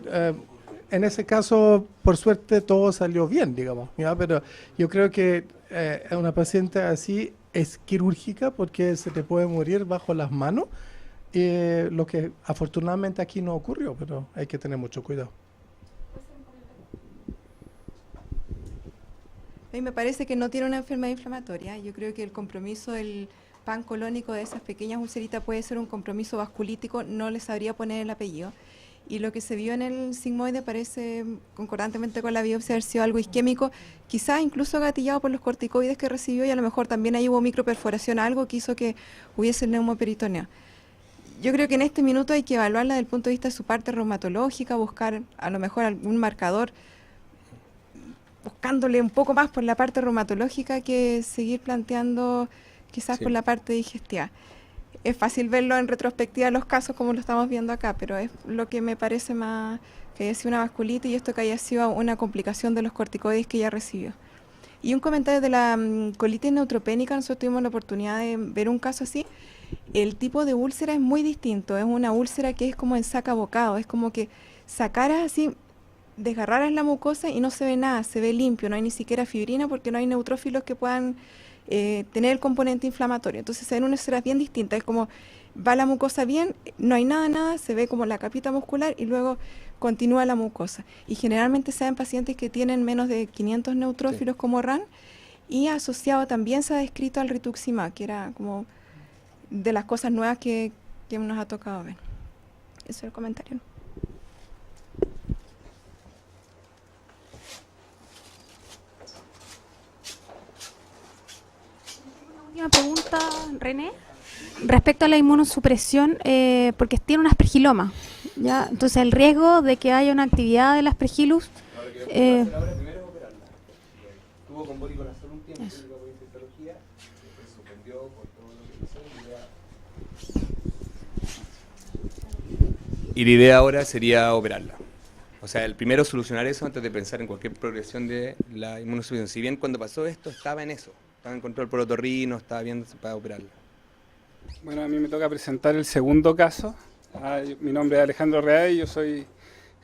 en ese caso, por suerte, todo salió bien, digamos, ¿ya? Pero yo creo que una paciente así es quirúrgica porque se te puede morir bajo las manos, lo que afortunadamente aquí no ocurrió, pero hay que tener mucho cuidado. A mí me parece que no tiene una enfermedad inflamatoria. Yo creo que el compromiso del pan colónico de esas pequeñas ulceritas puede ser un compromiso vasculítico, no le sabría poner el apellido. Y lo que se vio en el sigmoide parece, concordantemente con la biopsia, haber sido algo isquémico, quizás incluso gatillado por los corticoides que recibió, y a lo mejor también ahí hubo microperforación, algo que hizo que hubiese el neumoperitoneo. Yo creo que en este minuto hay que evaluarla desde el punto de vista de su parte reumatológica, buscar a lo mejor algún marcador, buscándole un poco más por la parte reumatológica que seguir planteando quizás por la parte digestiva. Es fácil verlo en retrospectiva los casos como lo estamos viendo acá, pero es lo que me parece más que haya sido una vasculitis y esto que haya sido una complicación de los corticoides que ella recibió. Y un comentario de la colitis neutropénica, nosotros tuvimos la oportunidad de ver un caso así. El tipo de úlcera es muy distinto, es una úlcera que es como en sacabocado, es como que sacaras así, desgarraras la mucosa y no se ve nada, se ve limpio, no hay ni siquiera fibrina porque no hay neutrófilos que puedan tener el componente inflamatorio. Entonces se ven unas úlceras bien distintas, es como va la mucosa bien, no hay nada, se ve como la capita muscular y luego continúa la mucosa. Y generalmente se ven pacientes que tienen menos de 500 neutrófilos como RAN, y asociado también se ha descrito al rituximab, que era como de las cosas nuevas que nos ha tocado ver. Ese es el comentario. Una pregunta, René, respecto a la inmunosupresión, porque tiene un aspergiloma, ¿ya? Entonces el riesgo de que haya una actividad del aspergillus... Estuvo con voriconazol un tiempo, por infectología, después suspendió por todo lo que pasó, y la idea ahora sería operarla. O sea, el primero solucionar eso antes de pensar en cualquier progresión de la inmunosupresión. Si bien cuando pasó esto estaba en eso, estaba en control por otorrino, estaba bien para operarla. Bueno, a mí me toca presentar el segundo caso. Mi nombre es Alejandro Reay y yo soy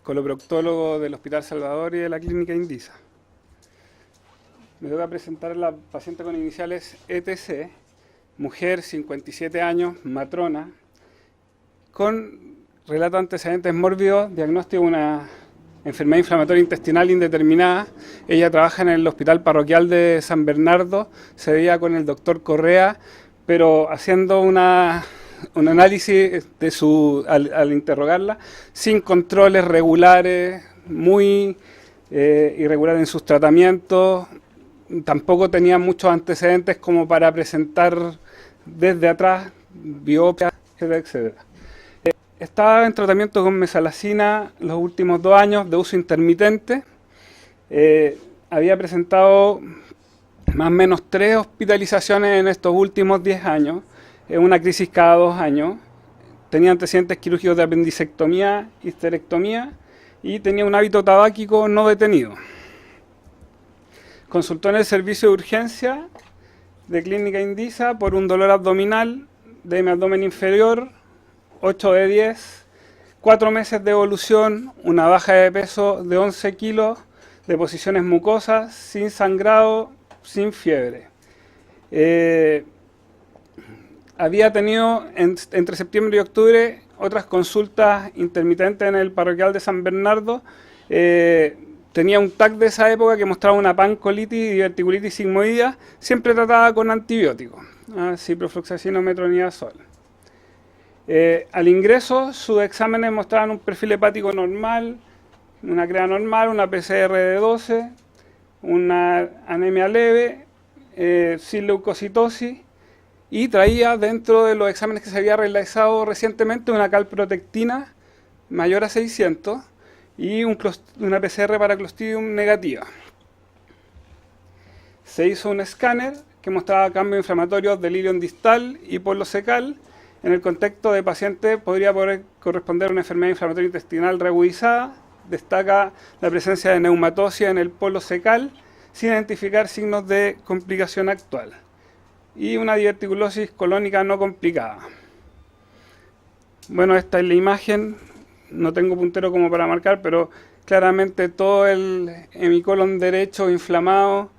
coloproctólogo del Hospital Salvador y de la Clínica Indisa. Me toca presentar a la paciente con iniciales ETC, mujer, 57 años, matrona, con relato antecedentes mórbidos, diagnóstico de una enfermedad inflamatoria intestinal indeterminada. Ella trabaja en el Hospital Parroquial de San Bernardo, se veía con el doctor Correa, pero haciendo un análisis de al interrogarla, sin controles regulares, muy irregular en sus tratamientos, tampoco tenía muchos antecedentes como para presentar desde atrás biopsia, etcétera, etcétera. Estaba en tratamiento con mesalazina los últimos 2 años de uso intermitente. Había presentado más o menos 3 hospitalizaciones en estos últimos 10 años, una crisis cada 2 años. Tenía antecedentes quirúrgicos de apendicectomía, histerectomía y tenía un hábito tabáquico no detenido. Consultó en el servicio de urgencia de Clínica Indisa por un dolor abdominal de mi abdomen inferior, 8 de 10, 4 meses de evolución, una baja de peso de 11 kilos, deposiciones mucosas, sin sangrado, sin fiebre. Había tenido entre septiembre y octubre otras consultas intermitentes en el parroquial de San Bernardo. Tenía un TAC de esa época que mostraba una pancolitis y diverticulitis sigmoidea, siempre tratada con antibióticos, ciprofloxacino, metronidazol. Al ingreso, sus exámenes mostraban un perfil hepático normal, una CREA normal, una PCR de 12, una anemia leve, sin leucocitosis, y traía dentro de los exámenes que se había realizado recientemente una calprotectina mayor a 600 y una PCR para Clostridium negativa. Se hizo un escáner que mostraba cambios inflamatorios del ilion distal y polo secal. En el contexto de paciente podría corresponder a una enfermedad inflamatoria intestinal reagudizada. Destaca la presencia de neumatosis en el polo secal, sin identificar signos de complicación actual. Y una diverticulosis colónica no complicada. Bueno, esta es la imagen. No tengo puntero como para marcar, pero claramente todo el hemicolon derecho inflamado,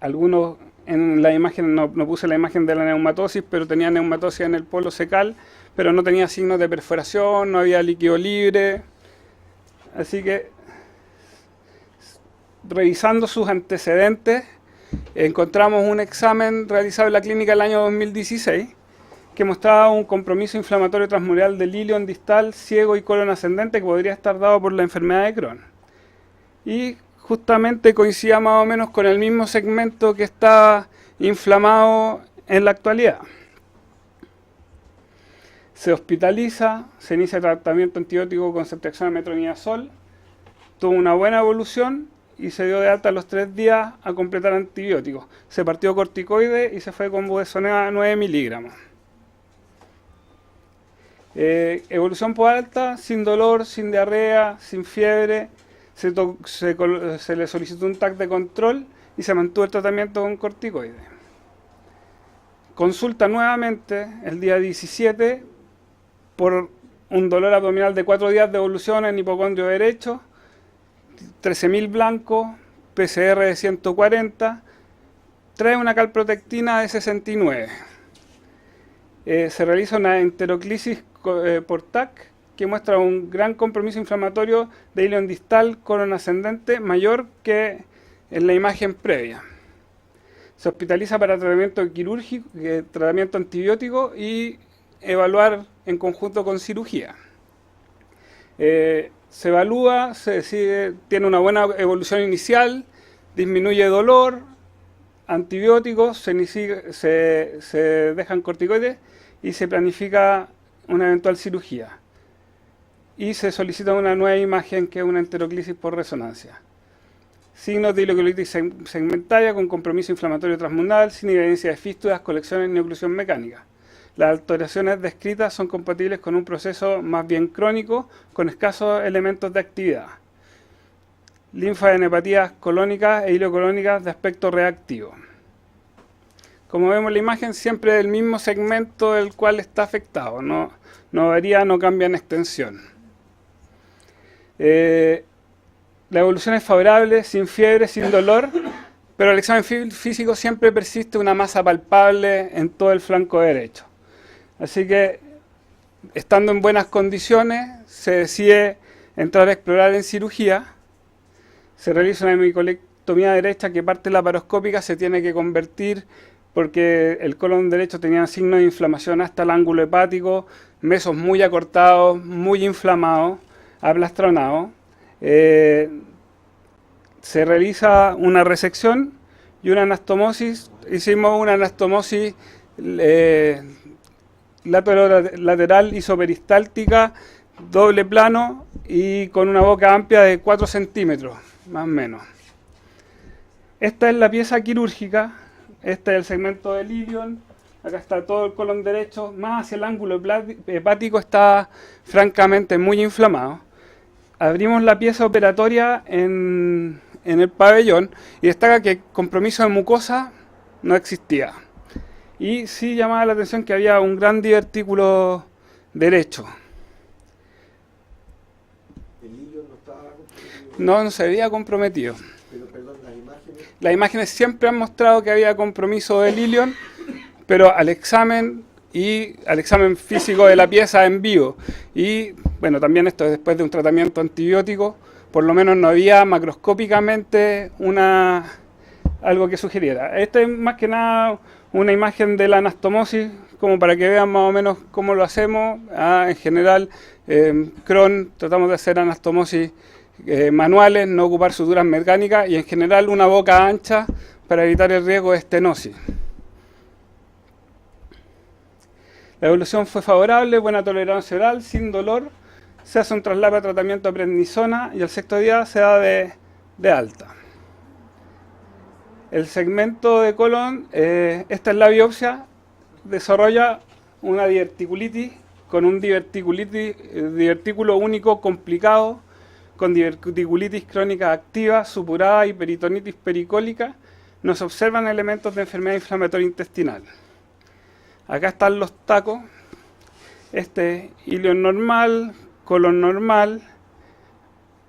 algunos en la imagen, no puse la imagen de la neumatosis, pero tenía neumatosis en el polo secal, pero no tenía signos de perforación, no había líquido libre. Así que, revisando sus antecedentes, encontramos un examen realizado en la clínica el año 2016 que mostraba un compromiso inflamatorio transmural del ilion distal, ciego y colon ascendente que podría estar dado por la enfermedad de Crohn. Y justamente coincidía más o menos con el mismo segmento que está inflamado en la actualidad. Se hospitaliza, se inicia tratamiento antibiótico con ceftriaxona metronidazol, tuvo una buena evolución y se dio de alta a los 3 días a completar antibióticos. Se partió corticoide y se fue con budesonida 9 miligramos. Evolución post-alta, sin dolor, sin diarrea, sin fiebre. Se le solicitó un TAC de control y se mantuvo el tratamiento con corticoide. Consulta nuevamente el día 17 por un dolor abdominal de 4 días de evolución en hipocondrio derecho, 13.000 blanco, PCR de 140, trae una calprotectina de 69. Se realiza una enteroclisis por TAC que muestra un gran compromiso inflamatorio de ilion distal, colon ascendente, mayor que en la imagen previa. Se hospitaliza para tratamiento quirúrgico, tratamiento antibiótico y evaluar en conjunto con cirugía. Se evalúa, se decide, tiene una buena evolución inicial, disminuye dolor, antibióticos, se dejan corticoides y se planifica una eventual cirugía. Y se solicita una nueva imagen que es una enteroclisis por resonancia. Signos de ileocolitis segmentaria con compromiso inflamatorio transmundal, sin evidencia de fístulas, colecciones ni oclusión mecánica. Las alteraciones descritas son compatibles con un proceso más bien crónico, con escasos elementos de actividad. Linfadenepatías colónicas e ileocolónicas de aspecto reactivo. Como vemos en la imagen, siempre del mismo segmento del cual está afectado, no varía, no cambia en extensión. La evolución es favorable, sin fiebre, sin dolor, pero el examen físico siempre persiste una masa palpable en todo el flanco derecho. Así que, estando en buenas condiciones, se decide entrar a explorar en cirugía. Se realiza una hemicolectomía derecha que parte laparoscópica se tiene que convertir porque el colon derecho tenía signos de inflamación hasta el ángulo hepático, mesos muy acortados, muy inflamados, aplastronados. Se realiza una resección y una anastomosis. Hicimos una anastomosis lateral isoperistáltica, doble plano y con una boca amplia de 4 centímetros, más o menos. Esta es la pieza quirúrgica, este es el segmento del ilion, acá está todo el colon derecho, más hacia el ángulo hepático está francamente muy inflamado. Abrimos la pieza operatoria en el pabellón y destaca que compromiso de mucosa no existía. Y sí llamaba la atención que había un gran divertículo derecho. ¿El hilo no estaba comprometido? No se había comprometido. Pero, perdón, las imágenes... Las imágenes siempre han mostrado que había compromiso del ilion, pero al examen físico de la pieza en vivo. Y bueno, también esto es después de un tratamiento antibiótico, por lo menos no había macroscópicamente algo que sugiriera. Esta es más que nada una imagen de la anastomosis, como para que vean más o menos cómo lo hacemos. En general, Crohn tratamos de hacer anastomosis manuales, no ocupar suturas mecánicas y en general una boca ancha para evitar el riesgo de estenosis. La evolución fue favorable, buena tolerancia oral, sin dolor. Se hace un traslado a tratamiento de prednisona y al 6º día se da de alta. El segmento de colon, esta es la biopsia, desarrolla una diverticulitis con un divertículo único complicado, con diverticulitis crónica activa, supurada y peritonitis pericólica. Nos observan elementos de enfermedad inflamatoria intestinal. Acá están los tacos. Este ilion normal, colon normal.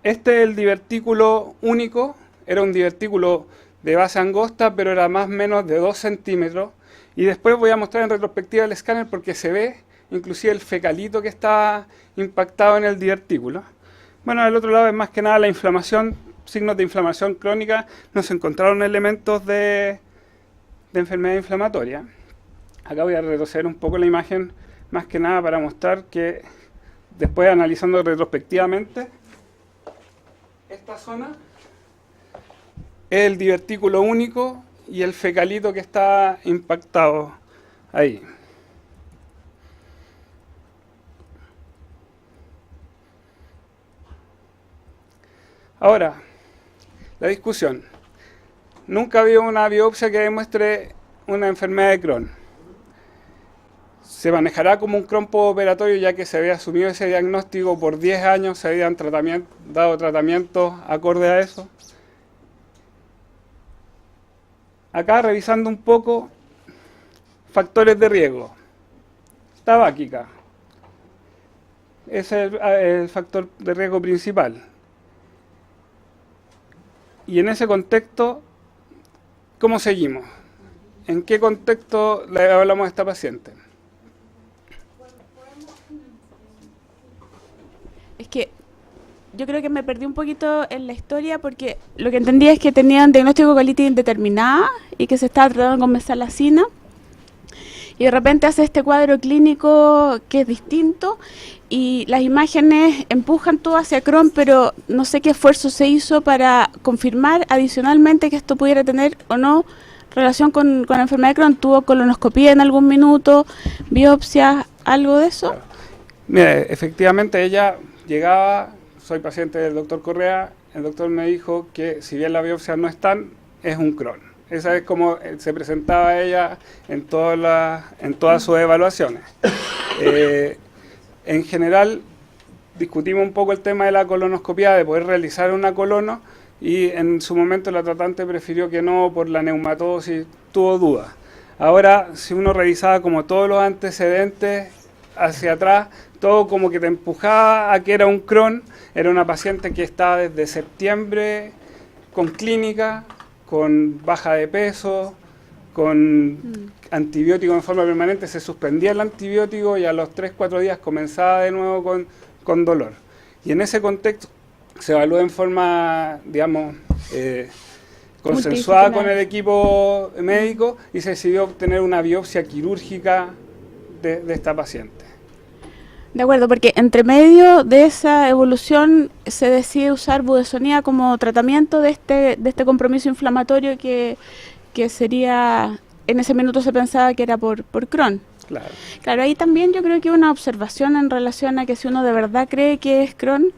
Este es el divertículo único, era un divertículo de base angosta, pero era más o menos de 2 centímetros. Y después voy a mostrar en retrospectiva el escáner porque se ve inclusive el fecalito que está impactado en el divertículo. Bueno, al otro lado es más que nada la inflamación, signos de inflamación crónica. No se encontraron elementos de enfermedad inflamatoria. Acá voy a retroceder un poco la imagen, más que nada para mostrar que después, analizando retrospectivamente, esta zona es el divertículo único y el fecalito que está impactado ahí. Ahora, la discusión. Nunca había una biopsia que demuestre una enfermedad de Crohn. Se manejará como un Crohn postoperatorio, ya que se había asumido ese diagnóstico por 10 años, se habían dado tratamientos acorde a eso. Acá, revisando un poco, factores de riesgo. Tabáquica. Ese es el factor de riesgo principal. Y en ese contexto, ¿cómo seguimos? ¿En qué contexto le hablamos a esta paciente? Es que yo creo que me perdí un poquito en la historia porque lo que entendí es que tenían diagnóstico de colitis indeterminada y que se estaba tratando con mesalazina. Y de repente hace este cuadro clínico que es distinto y las imágenes empujan todo hacia Crohn, pero no sé qué esfuerzo se hizo para confirmar adicionalmente que esto pudiera tener o no relación con la enfermedad de Crohn. ¿Tuvo colonoscopía en algún minuto, biopsia, algo de eso? Mira, efectivamente ella llegaba, soy paciente del doctor Correa, el doctor me dijo que si bien las biopsias no están, es un Crohn. Esa es como se presentaba ella en todas sus evaluaciones. En general, discutimos un poco el tema de la colonoscopia, de poder realizar una colono, y en su momento la tratante prefirió que no por la neumatosis, tuvo dudas. Ahora, si uno revisaba como todos los antecedentes hacia atrás, todo como que te empujaba a que era un Crohn. Era una paciente que estaba desde septiembre con clínica, con baja de peso, con antibiótico en forma permanente. Se suspendía el antibiótico y a los 3-4 días comenzaba de nuevo con dolor. Y en ese contexto se evaluó en forma, digamos, consensuada con el equipo médico y se decidió obtener una biopsia quirúrgica de esta paciente. De acuerdo, porque entre medio de esa evolución se decide usar budesonida como tratamiento de este compromiso inflamatorio que sería, en ese minuto se pensaba que era por Crohn. Claro, ahí también yo creo que una observación en relación a que si uno de verdad cree que es Crohn,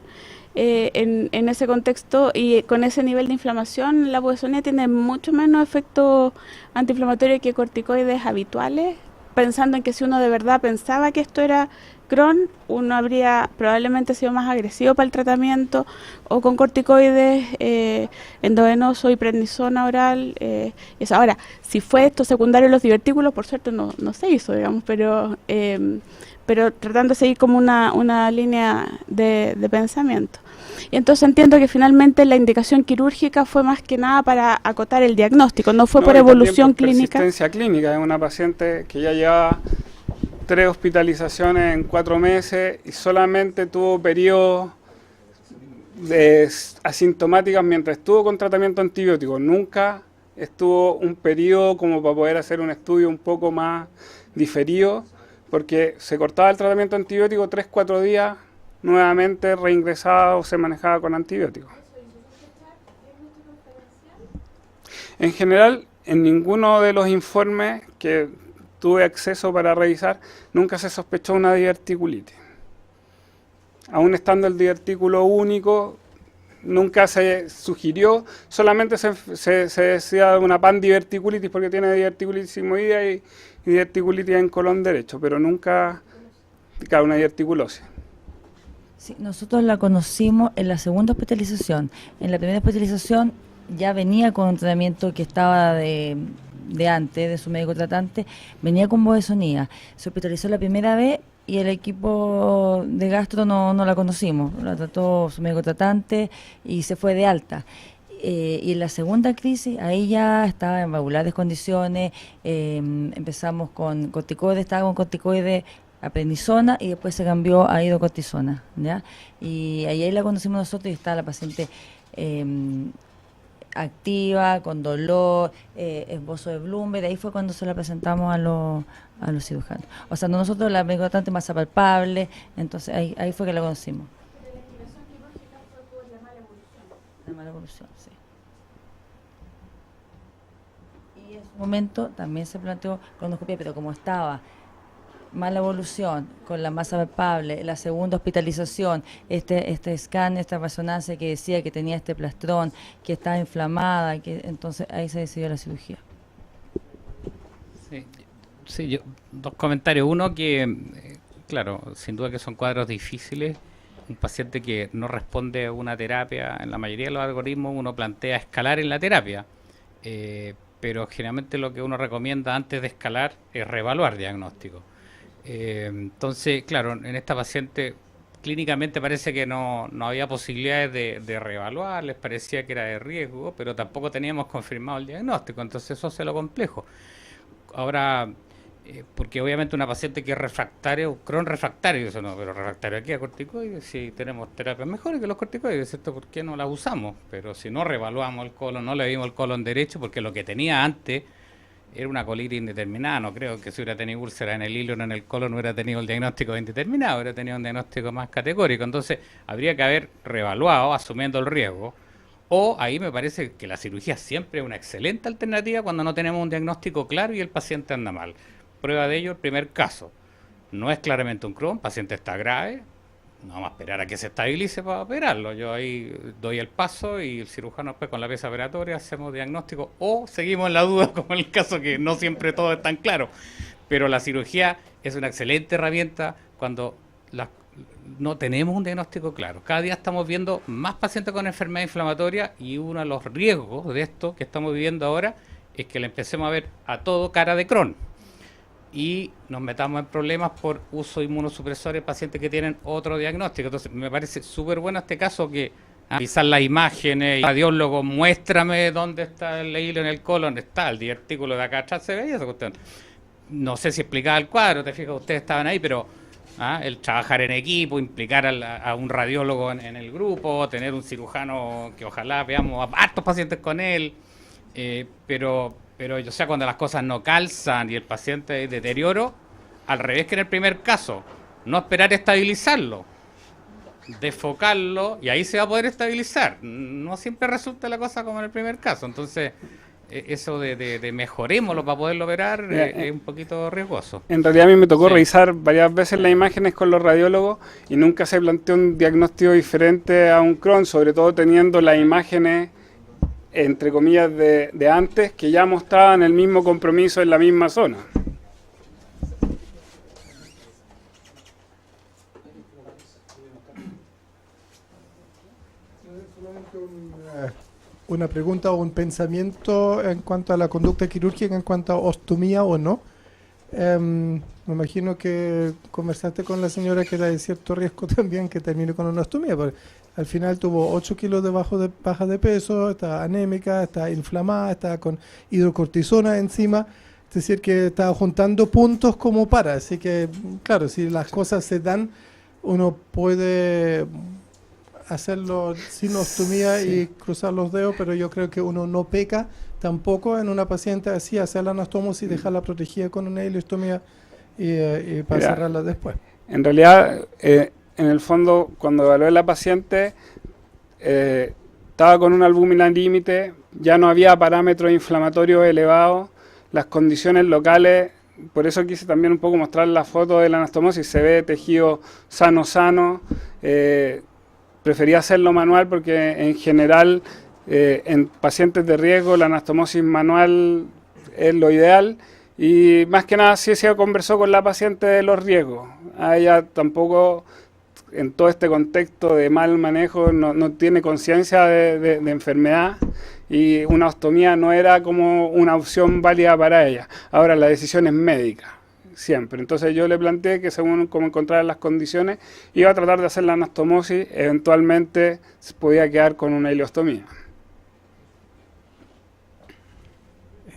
en ese contexto y con ese nivel de inflamación, la budesonida tiene mucho menos efecto antiinflamatorio que corticoides habituales, pensando en que si uno de verdad pensaba que esto era Crohn, uno habría probablemente sido más agresivo para el tratamiento, o con corticoides endovenoso y prednisona oral. Eso. Ahora, si fue esto secundario en los divertículos, por suerte no se hizo, digamos, pero tratando de seguir como una línea de pensamiento. Y entonces entiendo que finalmente la indicación quirúrgica fue más que nada para acotar el diagnóstico, no fue por evolución clínica. Persistencia clínica, es una paciente que ya llevaba 3 hospitalizaciones en 4 meses y solamente tuvo periodos asintomáticos mientras estuvo con tratamiento antibiótico. Nunca estuvo un periodo como para poder hacer un estudio un poco más diferido, porque se cortaba el tratamiento antibiótico 3-4 días, nuevamente reingresaba o se manejaba con antibióticos. En general, en ninguno de los informes que tuve acceso para revisar, nunca se sospechó una diverticulitis. Aún estando el divertículo único, nunca se sugirió, solamente se decía una pandiverticulitis porque tiene diverticulitis sigmoidea y diverticulitis en colon derecho, pero nunca una diverticulosis. Sí, nosotros la conocimos en la segunda hospitalización. En la primera hospitalización ya venía con un tratamiento que estaba de antes, de su médico tratante, venía con budesonida. Se hospitalizó la primera vez y el equipo de gastro no la conocimos. La trató su médico tratante y se fue de alta. Y en la segunda crisis, ahí ya estaba en regulares condiciones, empezamos con corticoides, estaba con corticoides a prednisona y después se cambió a hidrocortisona, ¿ya? Y ahí la conocimos nosotros y está la paciente activa, con dolor, esbozo de Bloomberg. Ahí fue cuando se la presentamos a los cirujanos. O sea, nosotros la médico tratante masa palpable, entonces ahí fue que la conocimos. La mala evolución, sí. Y en su momento también se planteó colonoscopia, pero como estaba mala evolución, con la masa palpable, la segunda hospitalización, este scan, esta resonancia que decía que tenía este plastrón, que estaba inflamada, entonces ahí se decidió la cirugía. Sí, dos comentarios. Uno que, claro, sin duda que son cuadros difíciles. Un paciente que no responde a una terapia, en la mayoría de los algoritmos uno plantea escalar en la terapia, pero generalmente lo que uno recomienda antes de escalar es reevaluar diagnóstico. Entonces, claro, en esta paciente clínicamente parece que no había posibilidades de reevaluar, les parecía que era de riesgo, pero tampoco teníamos confirmado el diagnóstico, entonces eso hace lo complejo. Ahora, porque obviamente una paciente que es refractario, Crohn refractario, eso no, pero refractario aquí a corticoides, si tenemos terapias mejores que los corticoides, ¿cierto? ¿Por qué no las usamos? Pero si no reevaluamos el colon, no le vimos el colon derecho, porque lo que tenía antes era una colitis indeterminada. No creo que si hubiera tenido úlcera en el hilo o en el colon hubiera tenido el diagnóstico indeterminado, hubiera tenido un diagnóstico más categórico. Entonces habría que haber reevaluado asumiendo el riesgo. O ahí me parece que la cirugía siempre es una excelente alternativa cuando no tenemos un diagnóstico claro y el paciente anda mal. Prueba de ello el primer caso. No es claramente un Crohn, el paciente está grave, no vamos a esperar a que se estabilice para operarlo. Yo ahí doy el paso y el cirujano después con la pieza operatoria hacemos diagnóstico o seguimos en la duda como en el caso que no siempre todo es tan claro. Pero la cirugía es una excelente herramienta cuando no tenemos un diagnóstico claro. Cada día estamos viendo más pacientes con enfermedad inflamatoria y uno de los riesgos de esto que estamos viviendo ahora es que le empecemos a ver a todo cara de Crohn y nos metamos en problemas por uso de inmunosupresores en pacientes que tienen otro diagnóstico. Entonces me parece súper bueno este caso que revisar las imágenes, y radiólogo, muéstrame dónde está el hilo en el colon, está el divertículo de acá atrás, se veía esa cuestión. No sé si explicaba el cuadro, te fijas, ustedes estaban ahí, pero el trabajar en equipo, implicar a un radiólogo en el grupo, tener un cirujano que ojalá veamos a hartos pacientes con él, pero o sea, cuando las cosas no calzan y el paciente hay deterioro, al revés que en el primer caso, no esperar estabilizarlo, desfocarlo y ahí se va a poder estabilizar. No siempre resulta la cosa como en el primer caso, entonces eso de mejorémoslo para poderlo operar es un poquito riesgoso. En realidad a mí me tocó revisar varias veces las imágenes con los radiólogos y nunca se planteó un diagnóstico diferente a un Crohn, sobre todo teniendo las imágenes entre comillas de antes que ya mostraban el mismo compromiso en la misma zona. Una pregunta o un pensamiento en cuanto a la conducta quirúrgica, en cuanto a ostomía o no. Me imagino que conversaste con la señora que era de cierto riesgo también que termine con una ostomía, porque al final tuvo 8 kilos de baja de peso, está anémica, está inflamada, está con hidrocortisona encima, es decir que está juntando puntos como para, así que claro, si las cosas se dan, uno puede hacerlo sin ostomía y cruzar los dedos, pero yo creo que uno no peca tampoco en una paciente así, hacer la anastomosis y dejarla protegida con una ileostomía y para cerrarla después. En realidad, en el fondo, cuando evalué a la paciente, estaba con una albúmina límite, ya no había parámetros inflamatorios elevados, las condiciones locales, por eso quise también un poco mostrar la foto de la anastomosis, se ve tejido sano, prefería hacerlo manual porque en general en pacientes de riesgo la anastomosis manual es lo ideal y más que nada sí se conversó con la paciente de los riesgos. A ella tampoco en todo este contexto de mal manejo no tiene conciencia de enfermedad y una ostomía no era como una opción válida para ella. Ahora la decisión es médica. Siempre. Entonces yo le planteé que según como encontrara las condiciones iba a tratar de hacer la anastomosis, eventualmente se podía quedar con una ileostomía.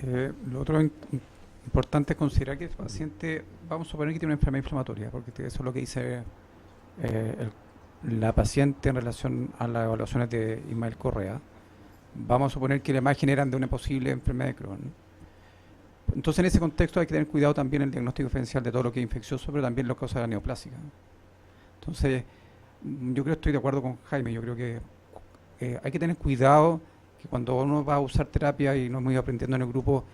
Lo otro importante es considerar que el paciente, vamos a suponer que tiene una enfermedad inflamatoria, porque eso es lo que dice la paciente en relación a las evaluaciones de Ismael Correa. Vamos a suponer que las imágenes eran de una posible enfermedad de Crohn. Entonces, en ese contexto hay que tener cuidado también en el diagnóstico diferencial de todo lo que es infeccioso, pero también lo que causa la neoplásica. Entonces, yo creo que estoy de acuerdo con Jaime. Yo creo que hay que tener cuidado que cuando uno va a usar terapia, y nos hemos ido aprendiendo en el grupo,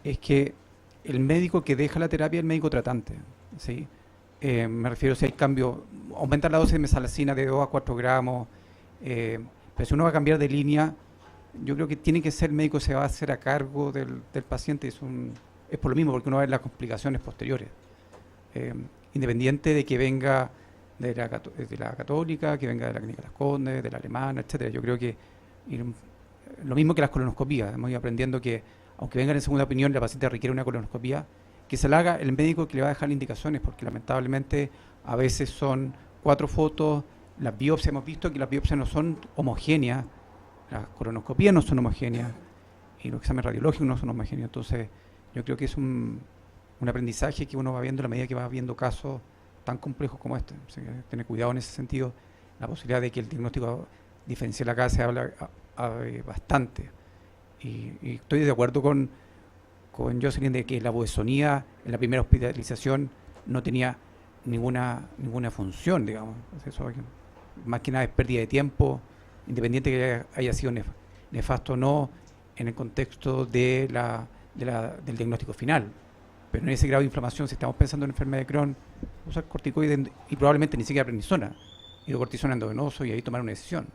es que el médico que deja la terapia es el médico tratante, ¿sí? Me refiero si hay cambio, aumentar la dosis de mesalazina de 2 a 4 gramos, pero si uno va a cambiar de línea, yo creo que tiene que ser el médico que se va a hacer a cargo del paciente. Es por lo mismo, porque uno va a ver las complicaciones posteriores. Independiente de que venga de la católica, que venga de la clínica Las Condes, de la alemana, etcétera. Yo creo que lo mismo que las colonoscopías, hemos ido aprendiendo que aunque vengan en segunda opinión, la paciente requiere una colonoscopía, que se la haga el médico que le va a dejar indicaciones, porque lamentablemente a veces son 4 fotos, las biopsias, hemos visto que las biopsias no son homogéneas, las colonoscopías no son homogéneas y los exámenes radiológicos no son homogéneos. Entonces yo creo que es un aprendizaje que uno va viendo a la medida que va viendo casos tan complejos como este. O sea, tener cuidado en ese sentido, la posibilidad de que el diagnóstico diferencial acá se habla bastante. Y estoy de acuerdo con Jocelyn de que la budesonía en la primera hospitalización no tenía ninguna función, digamos. Eso más que nada es pérdida de tiempo, independiente que haya sido nefasto o no en el contexto del diagnóstico final. Pero en ese grado de inflamación, si estamos pensando en enfermedad de Crohn, usar corticoides y probablemente ni siquiera prednisona, hidrocortisona endovenoso, y ahí tomar una decisión.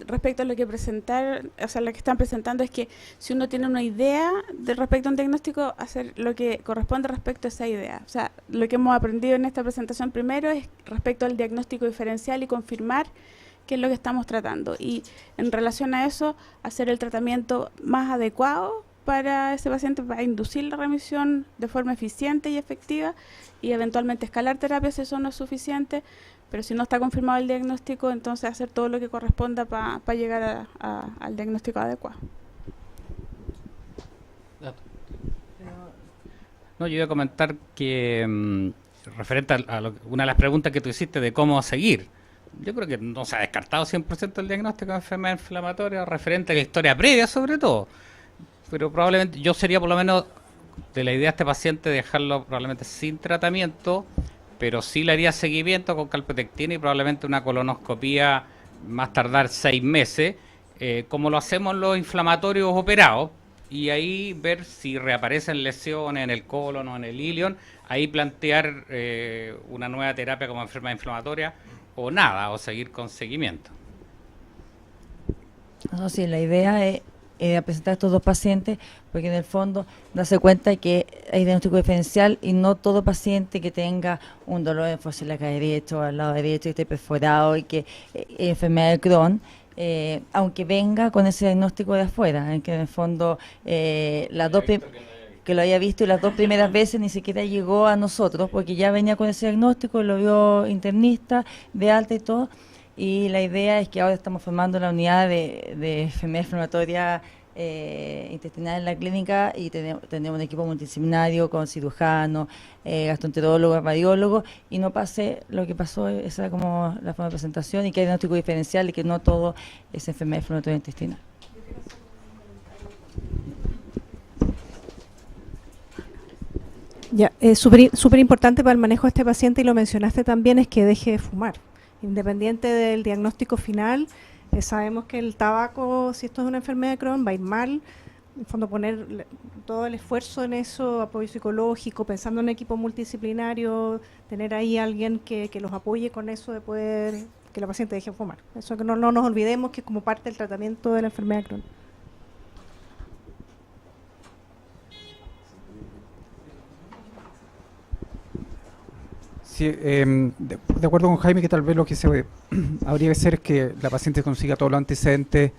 Respecto a lo que lo que están presentando es que si uno tiene una idea respecto a un diagnóstico, hacer lo que corresponde respecto a esa idea. O sea, lo que hemos aprendido en esta presentación primero es respecto al diagnóstico diferencial y confirmar qué es lo que estamos tratando. Y en relación a eso, hacer el tratamiento más adecuado para ese paciente, para inducir la remisión de forma eficiente y efectiva, y eventualmente escalar terapia si eso no es suficiente. Pero si no está confirmado el diagnóstico, entonces hacer todo lo que corresponda para llegar al diagnóstico adecuado. No, yo iba a comentar que referente a una de las preguntas que tú hiciste de cómo seguir, yo creo que no se ha descartado 100% el diagnóstico de enfermedad inflamatoria referente a la historia previa sobre todo, pero probablemente yo sería por lo menos de la idea de este paciente dejarlo probablemente sin tratamiento, pero sí le haría seguimiento con calprotectina y probablemente una colonoscopía más tardar 6 meses, como lo hacemos en los inflamatorios operados, y ahí ver si reaparecen lesiones en el colon o en el ilion, ahí plantear una nueva terapia como enfermedad inflamatoria o nada, o seguir con seguimiento. No, sí, la idea es presentar a estos 2 pacientes, porque en el fondo darse cuenta que hay diagnóstico diferencial y no todo paciente que tenga un dolor en fósila derecho, al lado derecho, y esté perforado y que enfermedad de Crohn, aunque venga con ese diagnóstico de afuera, en que en el fondo las dos que lo haya visto y las 2 primeras veces ni siquiera llegó a nosotros, porque ya venía con ese diagnóstico, lo vio internista, de alta y todo. Y la idea es que ahora estamos formando la unidad de enfermedad inflamatoria intestinal en la clínica, y tenemos un equipo multidisciplinario con cirujanos, gastroenterólogos, radiólogos, y no pase lo que pasó. Esa era como la forma de presentación, y que hay diagnóstico diferencial y que no todo es enfermedad inflamatoria intestinal. Ya, súper importante para el manejo de este paciente, y lo mencionaste también, es que deje de fumar. Independiente del diagnóstico final, sabemos que el tabaco, si esto es una enfermedad de Crohn, va a ir mal. En el fondo, poner todo el esfuerzo en eso, apoyo psicológico, pensando en un equipo multidisciplinario, tener ahí alguien que los apoye con eso, de poder que la paciente deje de fumar. Eso, que no nos olvidemos que es como parte del tratamiento de la enfermedad de Crohn. Sí, de acuerdo con Jaime, que tal vez lo que habría que hacer es que la paciente consiga todos los antecedentes,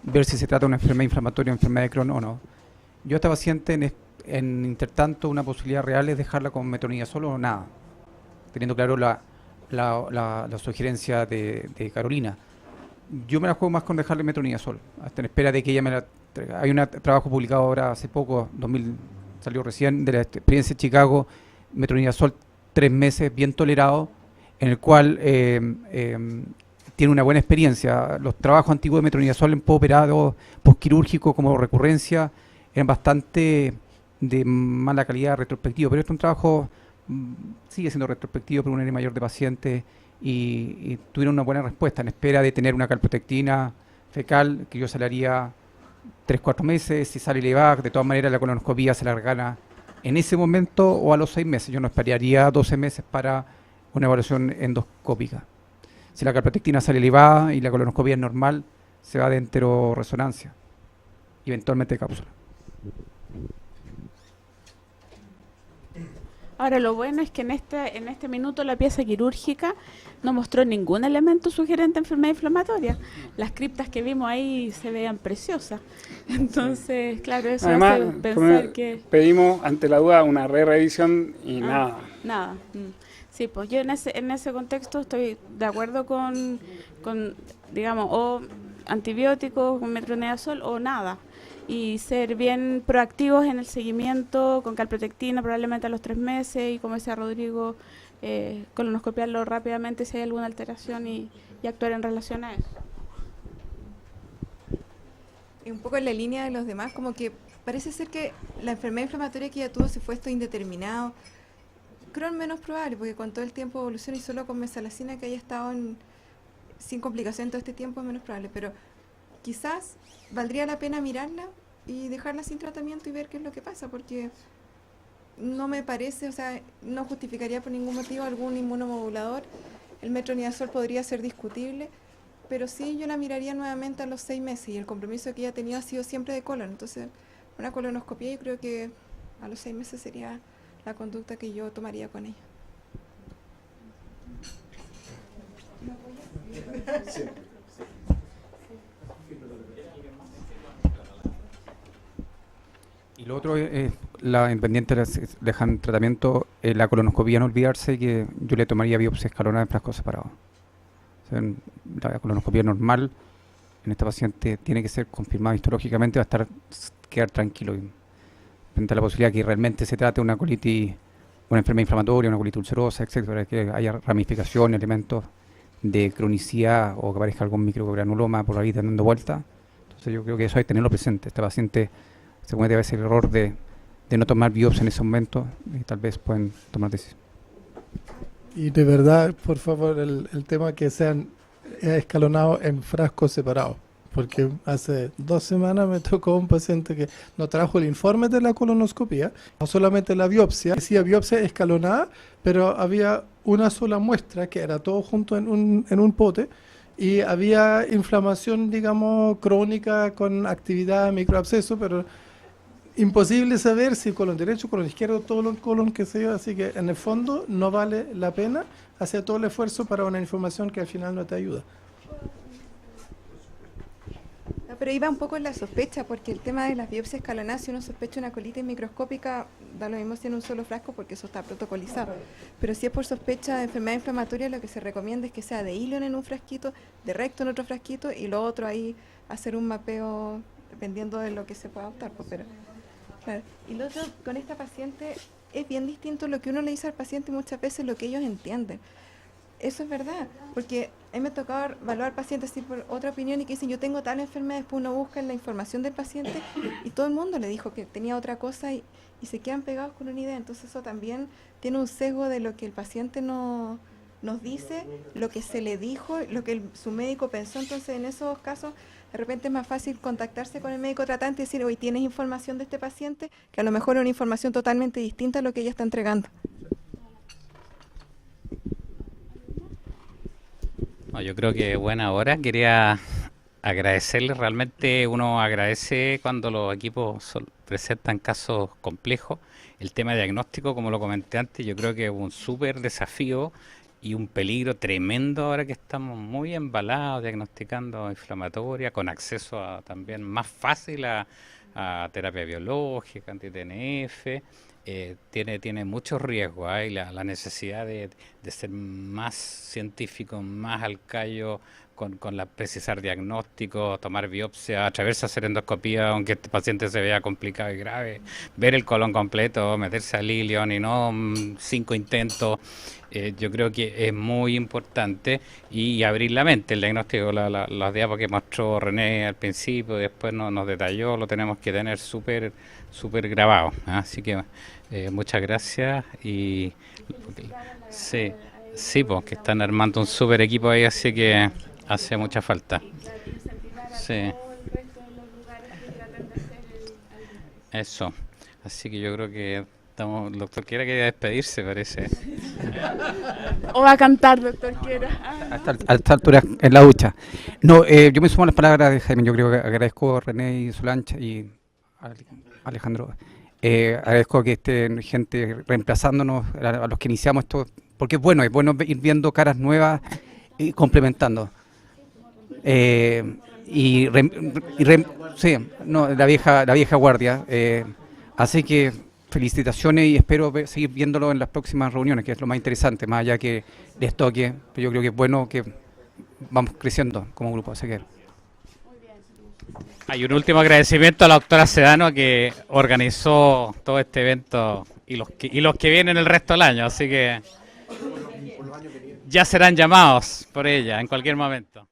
ver si se trata de una enfermedad inflamatoria o enfermedad de Crohn o no. Yo a esta paciente, en intertanto, una posibilidad real es dejarla con metronidazol o nada, teniendo claro la sugerencia de Carolina. Yo me la juego más con dejarle metronidazol, hasta en espera de que ella me la traiga. Hay un trabajo publicado ahora hace poco, salió recién, de la experiencia de Chicago, metronidazol 3 meses, bien tolerado, en el cual tiene una buena experiencia. Los trabajos antiguos de metronidazol en postoperado, postquirúrgico como recurrencia, eran bastante de mala calidad retrospectivo, pero este es un trabajo, sigue siendo retrospectivo por un área mayor de pacientes y tuvieron una buena respuesta en espera de tener una calprotectina fecal que yo salaría 3-4 meses, si sale elevada, de todas maneras la colonoscopía se largara en ese momento o a los 6 meses. Yo no esperaría 12 meses para una evaluación endoscópica. Si la calprotectina sale elevada y la colonoscopía es normal, se va de enteroresonancia y eventualmente de cápsula. Ahora, lo bueno es que en este minuto la pieza quirúrgica no mostró ningún elemento sugerente de enfermedad inflamatoria. Las criptas que vimos ahí se veían preciosas. Entonces, claro, eso Además, hace pensar que... pedimos ante la duda una re-revisión y nada. Nada. Sí, pues yo en ese contexto estoy de acuerdo con digamos, o antibióticos, con metronidazol o nada. Y ser bien proactivos en el seguimiento con calprotectina probablemente a los 3 meses y como decía Rodrigo, colonoscopiarlo rápidamente si hay alguna alteración y actuar en relación a eso. Y un poco en la línea de los demás, como que parece ser que la enfermedad inflamatoria que ella tuvo, si fue esto indeterminado, Crohn menos probable, porque con todo el tiempo de evolución y solo con mesalacina que haya estado sin complicación todo este tiempo es menos probable, pero quizás valdría la pena mirarla y dejarla sin tratamiento y ver qué es lo que pasa, porque no me parece, o sea, no justificaría por ningún motivo algún inmunomodulador. El metronidazol podría ser discutible, pero sí yo la miraría nuevamente a los 6 meses y el compromiso que ella ha tenido ha sido siempre de colon. Entonces, una colonoscopia yo creo que a los 6 meses sería la conducta que yo tomaría con ella. Sí. Y lo otro es la independiente dejan tratamiento, la colonoscopía, no olvidarse que yo le tomaría biopsia escalonada en frascos separados. O sea, la colonoscopía normal en esta paciente tiene que ser confirmada histológicamente, va a quedar tranquilo frente a la posibilidad que realmente se trate de una colitis, una enfermedad inflamatoria, una colitis ulcerosa, etcétera, que haya ramificación, elementos de cronicidad o que aparezca algún microgranuloma por ahí dando vuelta. Entonces yo creo que eso hay que tenerlo presente. Esta paciente se comete a veces el error de no tomar biopsia en ese momento y tal vez pueden tomar decisión. Y de verdad, por favor, el tema que sean escalonados en frascos separados. Porque hace 2 semanas me tocó un paciente que no trajo el informe de la colonoscopía, no solamente la biopsia, decía biopsia escalonada, pero había una sola muestra que era todo junto en un pote y había inflamación, digamos, crónica con actividad microabsceso, pero imposible saber si colon derecho, colon izquierdo, todo el colon, qué sé yo, así que en el fondo no vale la pena hacer todo el esfuerzo para una información que al final no te ayuda. Pero iba un poco en la sospecha, porque el tema de las biopsias escalonadas, si uno sospecha una colitis microscópica, da lo mismo si en un solo frasco, porque eso está protocolizado. Pero si es por sospecha de enfermedad inflamatoria, lo que se recomienda es que sea de ilion en un frasquito, de recto en otro frasquito, y lo otro ahí hacer un mapeo dependiendo de lo que se pueda optar. Pues, pero, claro. Y lo otro, con esta paciente, es bien distinto lo que uno le dice al paciente y muchas veces lo que ellos entienden. Eso es verdad, porque a mí me ha tocado evaluar pacientes así por otra opinión y que dicen yo tengo tal enfermedad, después uno busca en la información del paciente y todo el mundo le dijo que tenía otra cosa y se quedan pegados con una idea. Entonces eso también tiene un sesgo de lo que el paciente nos dice, lo que se le dijo, lo que su médico pensó. Entonces en esos casos de repente es más fácil contactarse con el médico tratante y decir, hoy tienes información de este paciente, que a lo mejor es una información totalmente distinta a lo que ella está entregando. No, yo creo que buena hora. Quería agradecerles. Realmente uno agradece cuando los equipos presentan casos complejos. El tema de diagnóstico, como lo comenté antes, yo creo que es un súper desafío y un peligro tremendo ahora que estamos muy embalados diagnosticando inflamatoria, con acceso también más fácil a terapia biológica, anti-TNF. Tiene mucho riesgo. Hay la necesidad de ser más científico, más al callo con la precisar diagnóstico, tomar biopsia, atreverse a hacer endoscopía, aunque este paciente se vea complicado y grave, ver el colon completo, meterse al ilion y no 5 intentos. Yo creo que es muy importante y abrir la mente. El diagnóstico, las diapos que mostró René al principio, después nos detalló, lo tenemos que tener súper grabado. Así que muchas gracias y sí, pues que están armando un súper equipo ahí, así que hace mucha falta. Sí. Eso. Así que yo creo que estamos, el doctor Quiera quería despedirse, parece. O va a cantar, doctor Quiera. A esta altura en la ducha. No, yo me sumo a las palabras de Jaime. Yo creo que agradezco a René y Solange y a Alejandro. Agradezco que estén gente reemplazándonos a los que iniciamos esto, porque es bueno ir viendo caras nuevas y complementando. Sí, no, la vieja guardia. Así que felicitaciones y espero seguir viéndolo en las próximas reuniones, que es lo más interesante, más allá que les toque. Pero yo creo que es bueno que vamos creciendo como grupo. Así que hay un último agradecimiento a la doctora Sedano que organizó todo este evento y los que vienen el resto del año, así que ya serán llamados por ella en cualquier momento.